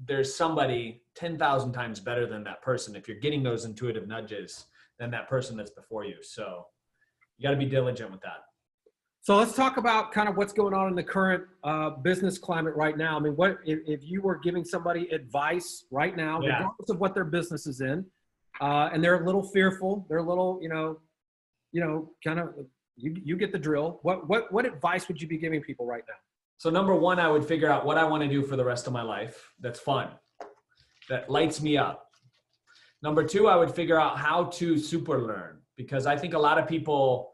there's somebody 10,000 times better than that person if you're getting those intuitive nudges than that person that's before you. So you got to be diligent with that. So let's talk about kind of what's going on in the current business climate right now. I mean, what if you were giving somebody advice right now, regardless of what their business is in, and they're a little fearful, they're a little, kind of, you get the drill. What advice would you be giving people right now? So number one, I would figure out what I want to do for the rest of my life. That's fun. That lights me up. Number two, I would figure out how to super learn, because I think a lot of people,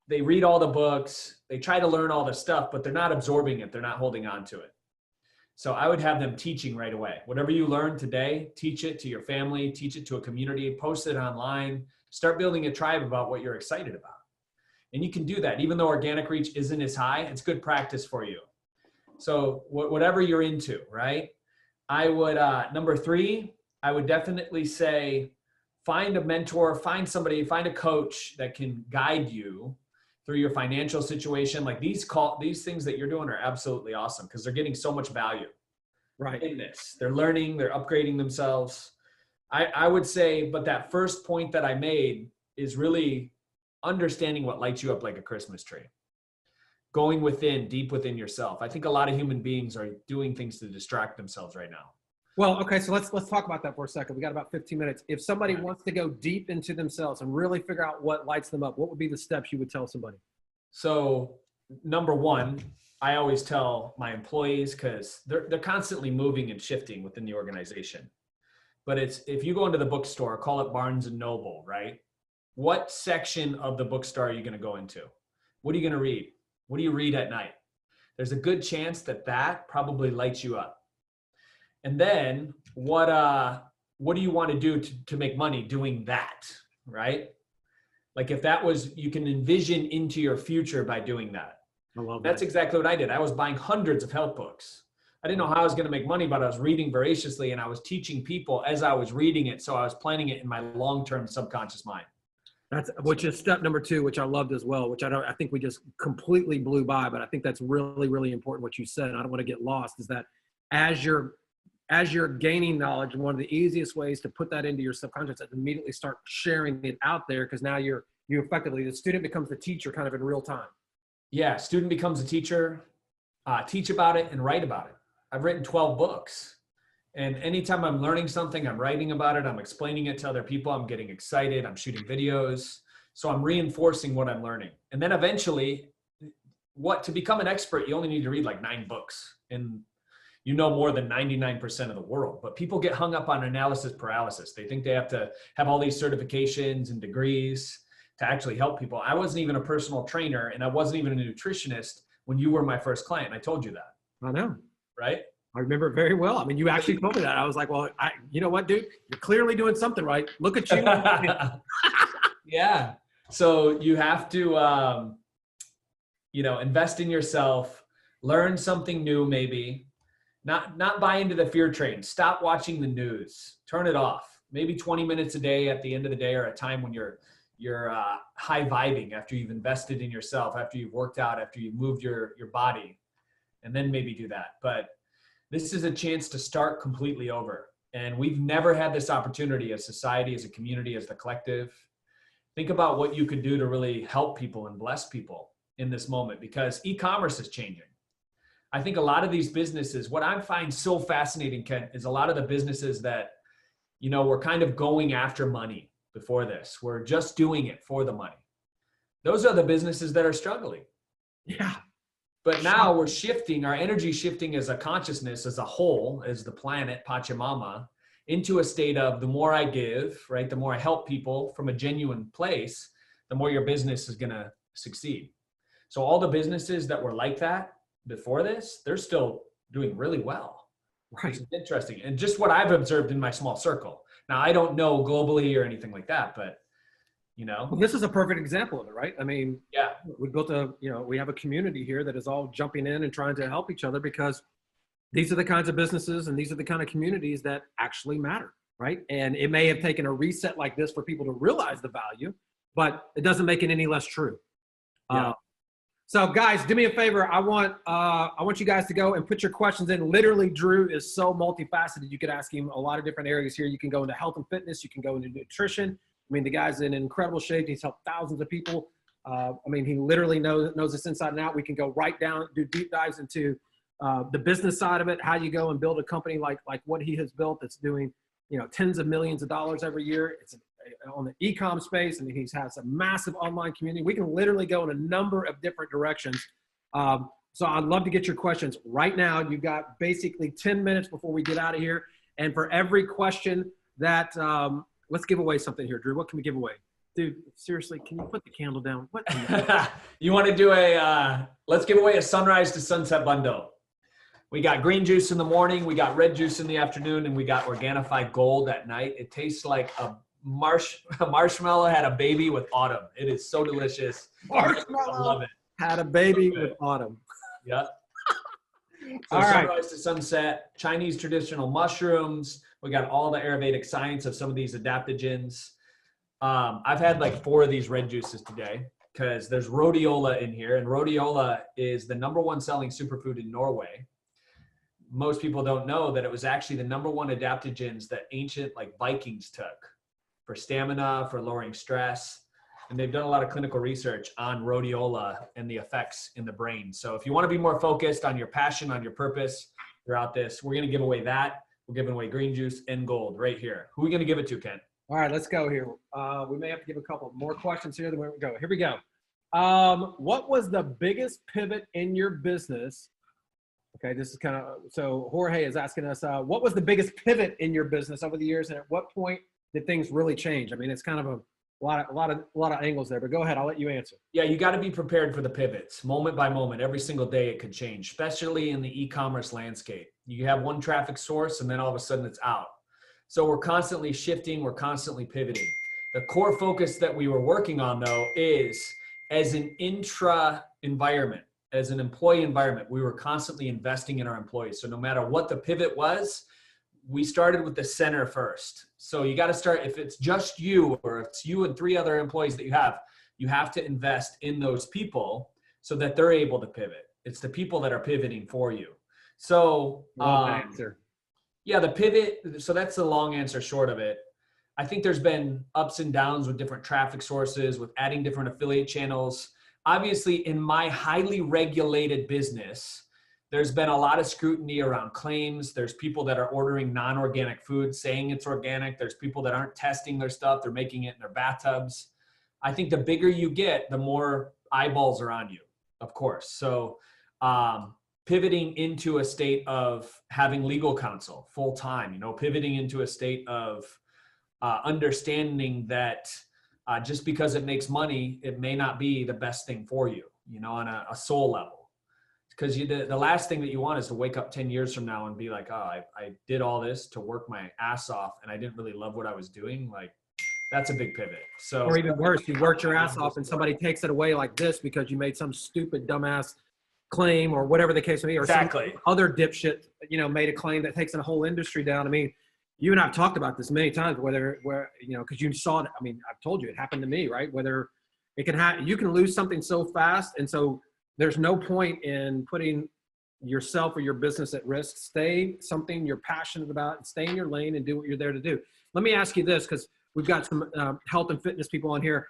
they read all the books, they try to learn all the stuff, but they're not absorbing it. They're not holding on to it. So I would have them teaching right away. Whatever you learn today, teach it to your family, teach it to a community, post it online, start building a tribe about what you're excited about. And you can do that. Even though organic reach isn't as high, it's good practice for you. So whatever you're into, right? I would, number three, I would definitely say, find a mentor, find a coach that can guide you through your financial situation. Like these things that you're doing are absolutely awesome, because they're getting so much value in this. They're learning, they're upgrading themselves. I would say, but that first point that I made is really understanding what lights you up like a Christmas tree. Going deep within yourself. I think a lot of human beings are doing things to distract themselves right now. Well, okay, so let's talk about that for a second. We got about 15 minutes. If somebody wants to go deep into themselves and really figure out what lights them up, what would be the steps you would tell somebody? So number one, I always tell my employees, because they're constantly moving and shifting within the organization. But if you go into the bookstore, call it Barnes and Noble, right? what section of the bookstore are you going to go into? What are you going to read? What do you read at night? There's a good chance that that probably lights you up. And then what do you want to do to make money doing that, right? Like if that was, you can envision into your future by doing that. I love that. That's exactly what I did. I was buying hundreds of health books. I didn't know how I was going to make money, but I was reading voraciously and I was teaching people as I was reading it. So I was planning it in my long-term subconscious mind. Which is step number 2, which I loved as well, which I think we just completely blew by, but I think that's really, really important what you said. And I don't want to get lost, is that as you're gaining knowledge, one of the easiest ways to put that into your subconscious is immediately start sharing it out there, because now you effectively, the student becomes the teacher kind of in real time. Yeah, student becomes a teacher, teach about it and write about it. I've written 12 books, and anytime I'm learning something, I'm writing about it, I'm explaining it to other people, I'm getting excited, I'm shooting videos. So I'm reinforcing what I'm learning. And then eventually, to become an expert, you only need to read like 9 books, and you know more than 99% of the world. But people get hung up on analysis paralysis. They think they have to have all these certifications and degrees to actually help people. I wasn't even a personal trainer, and I wasn't even a nutritionist when you were my first client. I told you that. I know. Right? I remember it very well. I mean, you actually told me that. I was like, well, you know what, dude? You're clearly doing something right. Look at you. Yeah. So you have to, invest in yourself, learn something new, maybe not buy into the fear train. Stop watching the news, turn it off. Maybe 20 minutes a day at the end of the day, or a time when you're high vibing, after you've invested in yourself, after you've worked out, after you've moved your body, and then maybe do that. But this is a chance to start completely over. And we've never had this opportunity as society, as a community, as the collective. Think about what you could do to really help people and bless people in this moment, because e-commerce is changing. I think a lot of these businesses, what I find so fascinating, Ken, is a lot of the businesses that, were kind of going after money before this. We're just doing it for the money. Those are the businesses that are struggling. Yeah. But now we're shifting, our energy shifting as a consciousness, as a whole, as the planet, Pachamama, into a state of the more I give, right? The more I help people from a genuine place, the more your business is going to succeed. So all the businesses that were like that before this, they're still doing really well. Right. Which is interesting. And just what I've observed in my small circle. Now, I don't know globally or anything like that, but Well, this is a perfect example of it, right? I mean, yeah, we built we have a community here that is all jumping in and trying to help each other, because these are the kinds of businesses and these are the kind of communities that actually matter, right? And it may have taken a reset like this for people to realize the value, but it doesn't make it any less true. Yeah. So guys, do me a favor. I want you guys to go and put your questions in. Literally, Drew is so multifaceted. You could ask him a lot of different areas here. You can go into health and fitness. You can go into nutrition. I mean, the guy's in incredible shape. He's helped thousands of people. He literally knows this inside and out. We can go right down, do deep dives into the business side of it, how you go and build a company like what he has built that's doing, tens of millions of dollars every year. It's on the e-com space, and he has a massive online community. We can literally go in a number of different directions. So I'd love to get your questions right now. You've got basically 10 minutes before we get out of here. And for every question that, let's give away something here, Drew. What can we give away? Dude, seriously, can you put the candle down? What? You want to do let's give away a sunrise to sunset bundle. We got green juice in the morning, we got red juice in the afternoon, and we got Organifi Gold at night. It tastes like a marshmallow had a baby with autumn. It is so delicious. Marshmallow I love it. Had a baby with autumn. Yeah. So All right. sunrise to sunset, Chinese traditional mushrooms. We got all the Ayurvedic science of some of these adaptogens. I've had like 4 of these red juices today because there's rhodiola in here, and rhodiola is the #1 selling superfood in Norway. Most people don't know that it was actually the #1 adaptogens that ancient Vikings took for stamina, for lowering stress. And they've done a lot of clinical research on rhodiola and the effects in the brain. So if you want to be more focused on your passion, on your purpose throughout this, we're going to give away that. We're giving away green juice and gold right here. Who are we going to give it to, Ken? All right, let's go here. We may have to give a couple more questions here. Then we go. Here we go. What was the biggest pivot in your business? Okay, this is kind of, so Jorge is asking us, what was the biggest pivot in your business over the years, and at what point did things really change? I mean, it's kind of A lot of angles there, but go ahead. I'll let you answer. Yeah, you got to be prepared for the pivots moment by moment. Every single day it could change, especially in the e-commerce landscape. You have one traffic source and then all of a sudden it's out. So we're constantly shifting, we're constantly pivoting. The core focus that we were working on though is as an intra environment, as an employee environment, we were constantly investing in our employees. So no matter what the pivot was, we started with the center first. So you got to start, if it's just you or it's you and 3 other employees that you have to invest in those people so that they're able to pivot. It's the people that are pivoting for you. So yeah, the pivot. So that's the long answer short of it. I think there's been ups and downs with different traffic sources, with adding different affiliate channels. Obviously in my highly regulated business, there's been a lot of scrutiny around claims. There's people that are ordering non-organic food saying it's organic. There's people that aren't testing their stuff. They're making it in their bathtubs. I think the bigger you get, the more eyeballs are on you, of course. So pivoting into a state of having legal counsel full time, pivoting into a state of understanding that just because it makes money, it may not be the best thing for you, on a soul level. Because the last thing that you want is to wake up 10 years from now and be like, oh, I did all this to work my ass off and I didn't really love what I was doing. Like, that's a big pivot. So, or even worse, you worked your ass off and somebody takes it away like this because you made some stupid dumbass claim or whatever the case may be, or exactly. Some other dipshit, made a claim that takes a whole industry down. I mean, you and I've talked about this many times, because you saw it. I mean, I've told you it happened to me, right? Whether it can happen, you can lose something so fast. And so there's no point in putting yourself or your business at risk. Stay something you're passionate about and stay in your lane and do what you're there to do. Let me ask you this, because we've got some health and fitness people on here.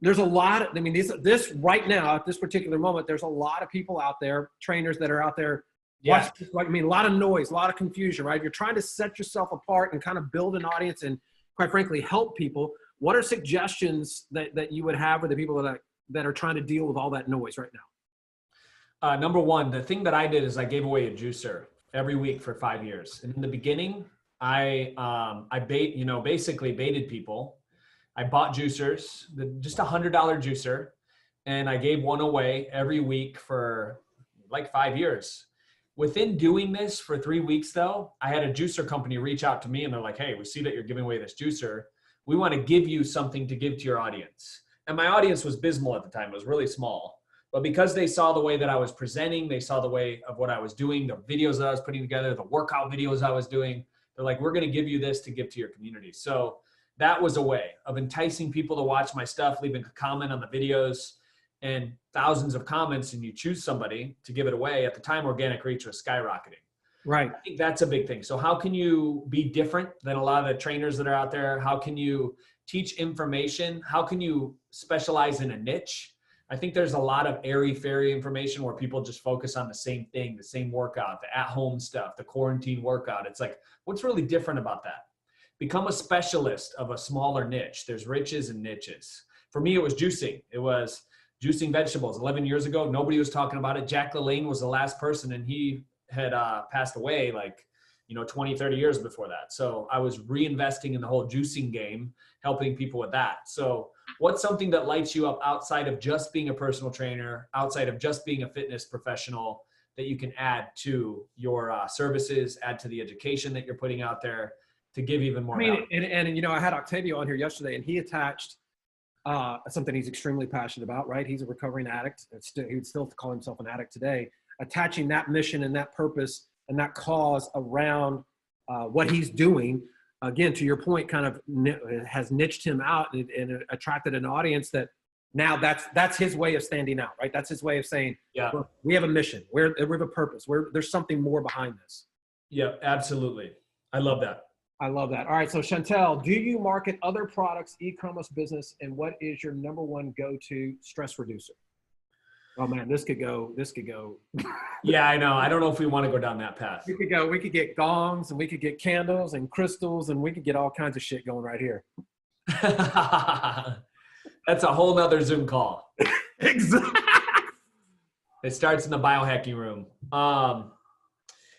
There's a lot of, this right now at this particular moment, there's a lot of people out there, trainers that are out there. Yeah. A lot of noise, a lot of confusion, right? You're trying to set yourself apart and kind of build an audience and quite frankly, help people. What are suggestions that you would have for the people that are trying to deal with all that noise right now? Number one, the thing that I did is I gave away a juicer every week for 5 years. And in the beginning, I basically baited people. I bought juicers, just $100 juicer, and I gave one away every week for like 5 years. Within doing this for 3 weeks though, I had a juicer company reach out to me and they're like, hey, we see that you're giving away this juicer. We want to give you something to give to your audience. And my audience was abysmal at the time. It was really small. But because they saw the way that I was presenting, they saw the way of what I was doing, the videos that I was putting together, the workout videos I was doing, they're like, we're going to give you this to give to your community. So that was a way of enticing people to watch my stuff, leaving a comment on the videos, and thousands of comments, and you choose somebody to give it away. At the time, organic reach was skyrocketing. Right. I think that's a big thing. So how can you be different than a lot of the trainers that are out there? How can you teach information? How can you specialize in a niche? I think there's a lot of airy-fairy information where people just focus on the same thing, the same workout, the at-home stuff, the quarantine workout. It's like, what's really different about that? Become a specialist of a smaller niche. There's riches and niches. For me, it was juicing. It was juicing vegetables. 11 years ago, nobody was talking about it. Jack LaLanne was the last person, and he had passed away 20, 30 years before that. So I was reinvesting in the whole juicing game, helping people with that. So what's something that lights you up outside of just being a personal trainer, outside of just being a fitness professional, that you can add to your services, add to the education that you're putting out there to give even more value? And I had Octavio on here yesterday, and he attached something he's extremely passionate about, right? He's a recovering addict. He would still call himself an addict today. Attaching that mission and that purpose and that cause around what he's doing, again, to your point, kind of has niched him out and attracted an audience that now that's his way of standing out, right? That's his way of saying, yeah, we have a mission. We have a purpose. There's something more behind this. Yeah, absolutely. I love that. I love that. All right. So Chantel, do you market other products, e-commerce business, and what is your number one go-to stress reducer? Oh man, this could go. Yeah, I know. I don't know if we want to go down that path. We could get gongs, and we could get candles and crystals, and we could get all kinds of shit going right here. That's a whole nother Zoom call. Exactly. It starts in the biohacking room.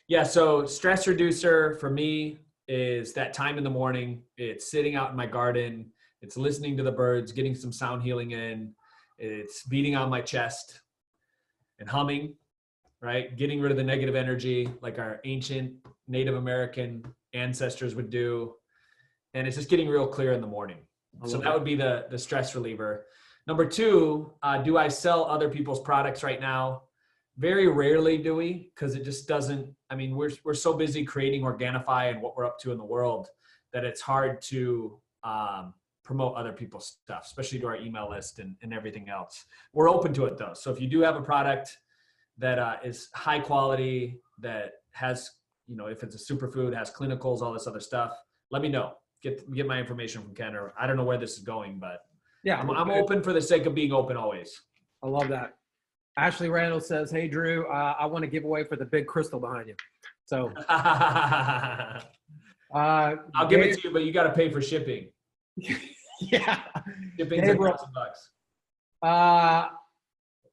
Yeah. So stress reducer for me is that time in the morning. It's sitting out in my garden, It's listening to the birds, getting some sound healing in. It's beating on my chest and humming, right? Getting rid of the negative energy like our ancient Native American ancestors would do. And it's just getting real clear in the morning. So that would be the stress reliever. Number two, do I sell other people's products right now? Very rarely do we, because it just doesn't, I mean, we're so busy creating Organifi and what we're up to in the world that it's hard to promote other people's stuff, especially to our email list and everything else. We're open to it though. So if you do have a product that is high quality, that has, if it's a superfood, has clinicals, all this other stuff, let me know. Get my information from Ken, or I don't know where this is going, but yeah, I'm open for the sake of being open always. I love that. Ashley Randall says, hey, Drew, I want to give away for the big crystal behind you. So I'll give it to you, but you got to pay for shipping. Yeah. Shipping's $1,000.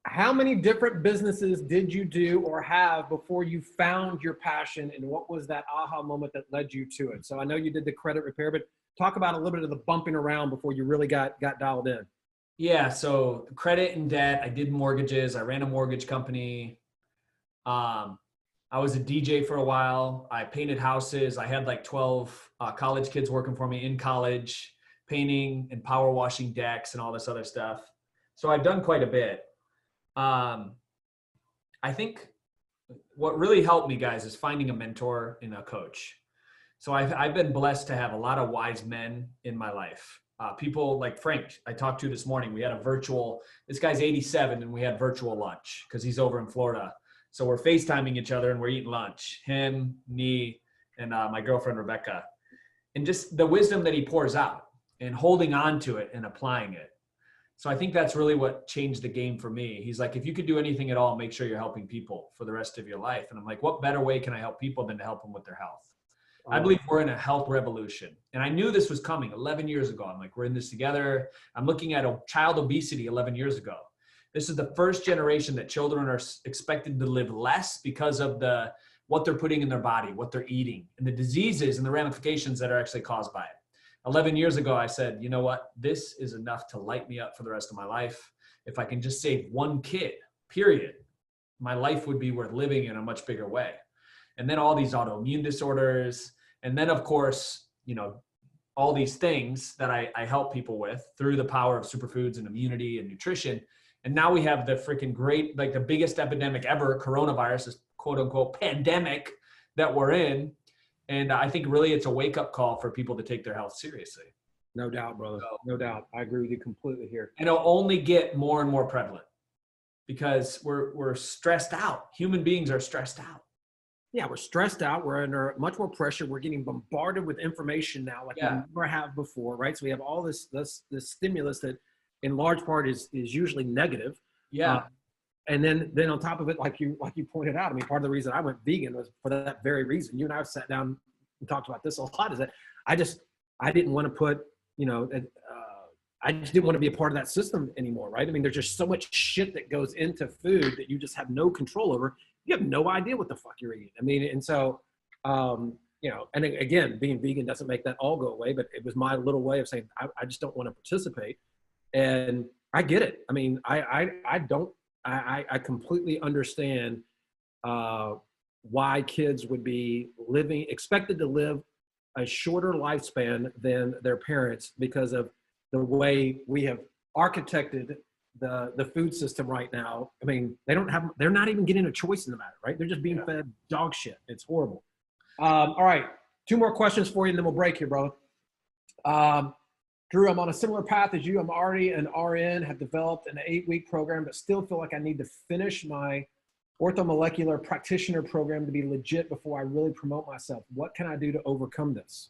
How many different businesses did you do or have before you found your passion, and what was that aha moment that led you to it? So I know you did the credit repair, but talk about a little bit of the bumping around before you really got dialed in. Yeah, so credit and debt, I did mortgages. I ran a mortgage company. I was a DJ for a while. I painted houses. I had like 12 college kids working for me in college, painting and power washing decks and all this other stuff. So I've done quite a bit. I think what really helped me, guys, is finding a mentor and a coach. So I've been blessed to have a lot of wise men in my life. People like Frank, I talked to this morning. We had this guy's 87 and we had virtual lunch because he's over in Florida. So we're FaceTiming each other and we're eating lunch, him, me, and my girlfriend, Rebecca. And just the wisdom that he pours out and holding on to it and applying it. So I think that's really what changed the game for me. He's like, if you could do anything at all, make sure you're helping people for the rest of your life. And I'm like, what better way can I help people than to help them with their health? I believe we're in a health revolution. And I knew this was coming 11 years ago. I'm like, we're in this together. I'm looking at child obesity 11 years ago. This is the first generation that children are expected to live less because of what they're putting in their body, what they're eating, and the diseases and the ramifications that are actually caused by it. 11 years ago, I said, you know what? This is enough to light me up for the rest of my life. If I can just save one kid, period, my life would be worth living in a much bigger way. And then all these autoimmune disorders. And then, of course, all these things that I help people with through the power of superfoods and immunity and nutrition. And now we have the freaking great, like the biggest epidemic ever, coronavirus, this quote unquote pandemic that we're in. And I think really it's a wake up call for people to take their health seriously. No doubt, brother. No doubt. I agree with you completely here. And it'll only get more and more prevalent because we're stressed out. Human beings are stressed out. Yeah, we're stressed out. We're under much more pressure. We're getting bombarded with information now like we never have before, right? So we have all this stimulus that in large part is usually negative. Yeah. And then on top of it, like you pointed out, I mean, part of the reason I went vegan was for that very reason. You and I have sat down and talked about this a lot, is that I didn't want to put, I just didn't want to be a part of that system anymore, right? I mean, there's just so much shit that goes into food that you just have no control over. You have no idea what the fuck you're eating. I mean, and so, and again, being vegan doesn't make that all go away, but it was my little way of saying, I just don't want to participate. And I get it. I mean, I completely understand why kids would be expected to live a shorter lifespan than their parents because of the way we have architected the food system right now. I mean, they're not even getting a choice in the matter, right? They're just being fed dog shit. It's horrible. All right, 2 more questions for you and then we'll break here, brother. Drew, I'm on a similar path as you. I'm already an RN, have developed an 8-week program, but still feel like I need to finish my orthomolecular practitioner program to be legit before I really promote myself. What can I do to overcome this?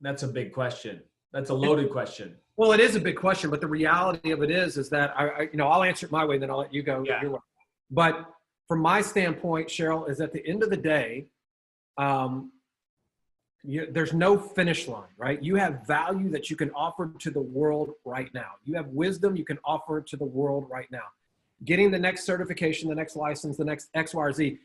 That's a big question. That's a loaded question. Well, it is a big question, but the reality of it is that I'll answer it my way, then I'll let you go your way. But from my standpoint, Cheryl, is at the end of the day, there's no finish line, right? You have value that you can offer to the world right now. You have wisdom you can offer to the world right now. Getting the next certification, the next license, the next X, Y, or Z.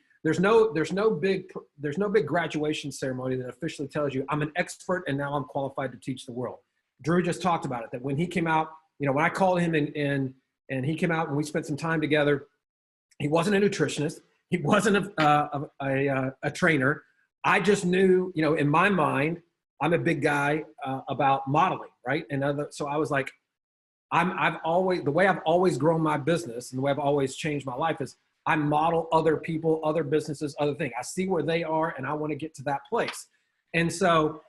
there's no big graduation ceremony that officially tells you I'm an expert and now I'm qualified to teach the world. Drew just talked about it, that when he came out, when I called him and he came out and we spent some time together, he wasn't a nutritionist. He wasn't a trainer. I just knew, in my mind, I'm a big guy about modeling, right? So I was like, the way I've always grown my business and the way I've always changed my life is I model other people, other businesses, other things. I see where they are and I want to get to that place. And so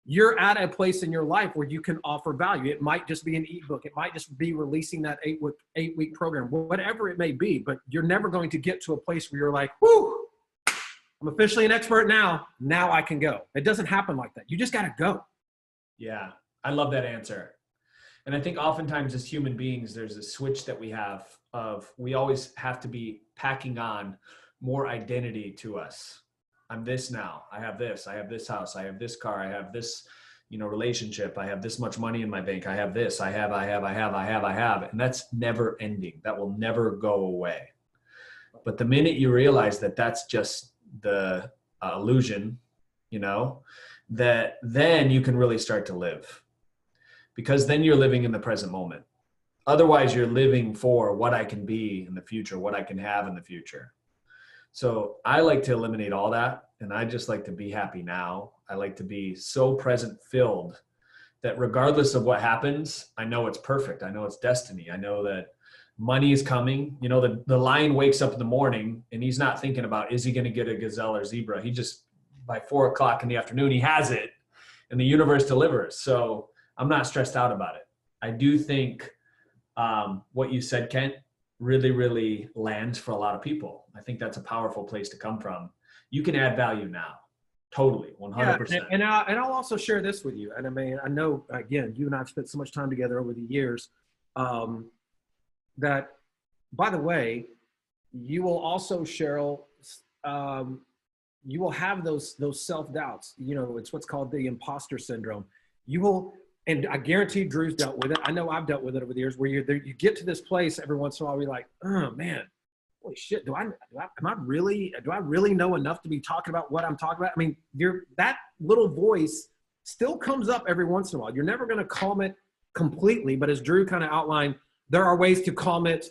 you're at a place in your life where you can offer value. It might just be an ebook. It might just be releasing that 8-week program, whatever it may be, but you're never going to get to a place where you're like, whoo, I'm officially an expert now. Now I can go. It doesn't happen like that. You just got to go. Yeah, I love that answer. And I think oftentimes as human beings, there's a switch that we have of we always have to be packing on more identity to us. I'm this now. I have this house. I have this car. I have this, relationship. I have this much money in my bank. I have this. I have. And that's never ending. That will never go away. But the minute you realize that that's just the illusion, that then you can really start to live. Because then you're living in the present moment. Otherwise, you're living for what I can be in the future, what I can have in the future. So I like to eliminate all that. And I just like to be happy now. I like to be so present filled that regardless of what happens, I know it's perfect. I know it's destiny. I know that money is coming. The lion wakes up in the morning and he's not thinking about, is he going to get a gazelle or zebra? He just, by 4 o'clock in the afternoon, he has it and the universe delivers. So I'm not stressed out about it. I do think what you said, Kent, really, really lands for a lot of people. I think that's a powerful place to come from. You can add value now. Totally, 100%. Yeah, and I'll also share this with you. And I mean, I know, again, you and I have spent so much time together over the years that, by the way, you will also, Cheryl, you will have those self-doubts. It's what's called the imposter syndrome. You will. And I guarantee Drew's dealt with it. I know I've dealt with it over the years where you get to this place every once in a while where you're like, oh man, holy shit, do I really know enough to be talking about what I'm talking about? I mean, that little voice still comes up every once in a while. You're never going to calm it completely, but as Drew kind of outlined, there are ways to calm it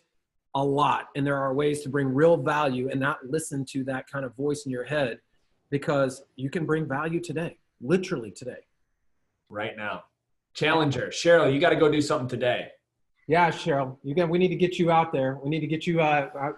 a lot. And there are ways to bring real value and not listen to that kind of voice in your head, because you can bring value today, literally today. Right now. Challenger, Cheryl, you got to go do something today. Yeah, Cheryl, we need to get you out there. We need to get you.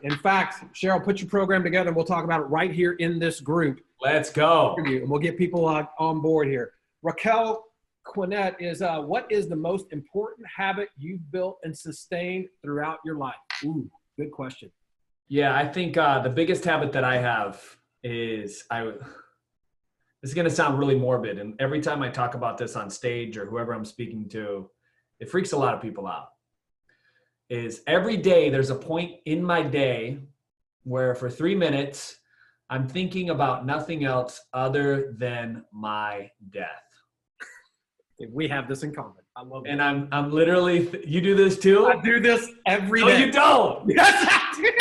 In fact, Cheryl, put your program together and we'll talk about it right here in this group. Let's go. And we'll get people on board here. Raquel Quinnett is, what is the most important habit you've built and sustained throughout your life? Ooh, good question. Yeah, I think the biggest habit that I have is this is going to sound really morbid. And every time I talk about this on stage or whoever I'm speaking to, it freaks a lot of people out. Is every day there's a point in my day where for 3 minutes, I'm thinking about nothing else other than my death. We have this in common. I love it. And I'm literally, you do this too? I do this every day. No, you don't. Yes, I do.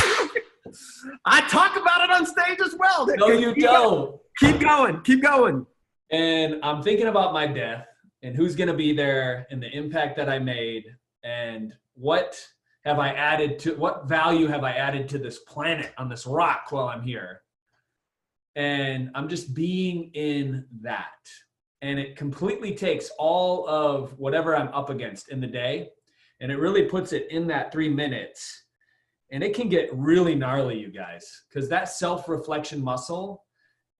I talk about it on stage as well. No, you don't. Keep going. And I'm thinking about my death and who's going to be there and the impact that I made and what value have I added to this planet on this rock while I'm here. And I'm just being in that. And it completely takes all of whatever I'm up against in the day. And it really puts it in that 3 minutes. And it can get really gnarly, you guys, because that self-reflection muscle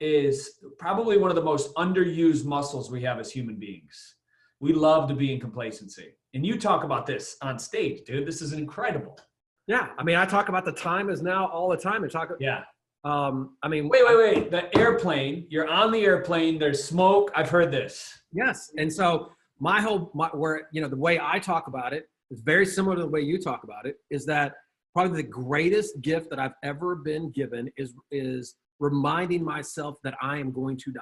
is probably one of the most underused muscles we have as human beings. We love to be in complacency. And you talk about this on stage, dude. This is incredible. Yeah. I mean, I talk about the time is now all the time. Yeah. I mean, wait. The airplane, you're on the airplane. There's smoke. I've heard this. Yes. And so the way I talk about it is very similar to the way you talk about it, is that probably the greatest gift that I've ever been given is reminding myself that I am going to die.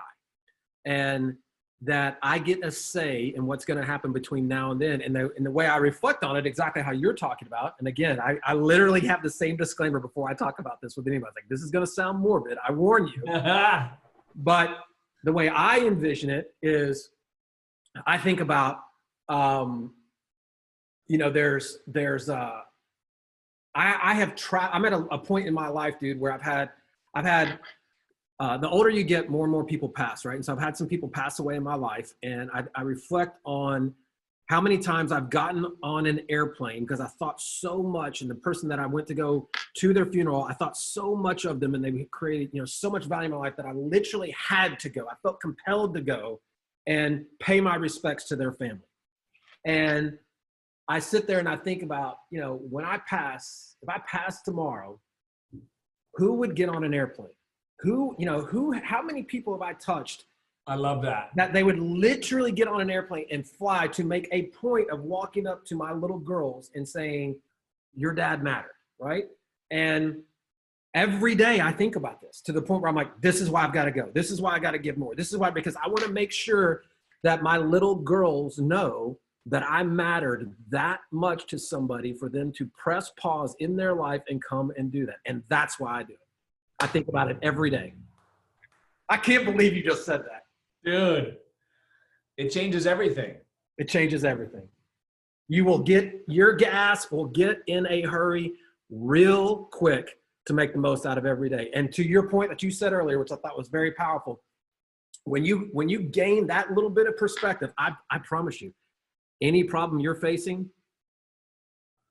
And that I get a say in what's going to happen between now and then. And the way I reflect on it, exactly how you're talking about. And again, I literally have the same disclaimer before I talk about this with anybody. Like, this is going to sound morbid. I warn you. But the way I envision it is, I think about, I'm at a point in my life, dude, where I've had the older you get, more and more people pass, right? And so I've had some people pass away in my life, and I reflect on how many times I've gotten on an airplane because I thought so much, and the person that I went to go to their funeral, I thought so much of them, and they created, so much value in my life that I literally had to go. I felt compelled to go and pay my respects to their family. And I sit there and I think about, when if I pass tomorrow, who would get on an airplane? How many people have I touched? I love that. That they would literally get on an airplane and fly to make a point of walking up to my little girls and saying, your dad mattered, right? And every day I think about this to the point where I'm like, this is why I've got to go. This is why I got to give more. This is why, because I want to make sure that my little girls know that I mattered that much to somebody for them to press pause in their life and come and do that. And that's why I do it. I think about it every day. I can't believe you just said that. Dude, it changes everything. It changes everything. Your gas will get in a hurry real quick to make the most out of every day. And to your point that you said earlier, which I thought was very powerful, when you gain that little bit of perspective, I promise you, any problem you're facing,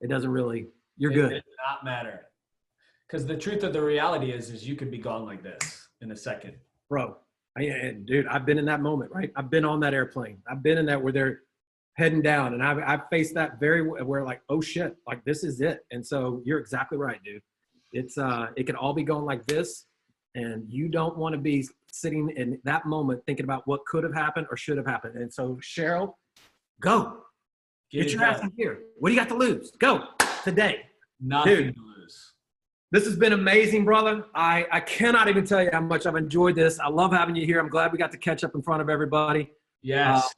it doesn't really, you're good. It does not matter. Because the truth of the reality is you could be gone like this in a second. Bro, dude, I've been in that moment, right? I've been on that airplane. I've been in that where they're heading down, and I've faced that where like, oh shit, like this is it. And so you're exactly right, dude. It could all be going like this, and you don't want to be sitting in that moment thinking about what could have happened or should have happened. And so, Cheryl, go. Get your ass in here. What do you got to lose? Go today. Nothing to lose. This has been amazing, brother. I cannot even tell you how much I've enjoyed this. I love having you here. I'm glad we got to catch up in front of everybody. Yes.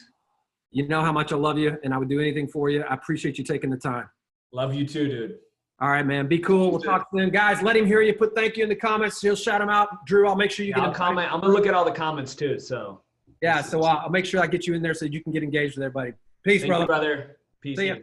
You know how much I love you, and I would do anything for you. I appreciate you taking the time. Love you too, dude. All right, man. Be cool. We'll talk soon. Guys, let him hear you. Put thank you in the comments. He'll shout them out. Drew, I'll make sure you get a comment. I'm going to look at all the comments too. So yeah, so I'll make sure I get you in there so you can get engaged with everybody. Peace, Thank brother. you, brother. Peace. See ya.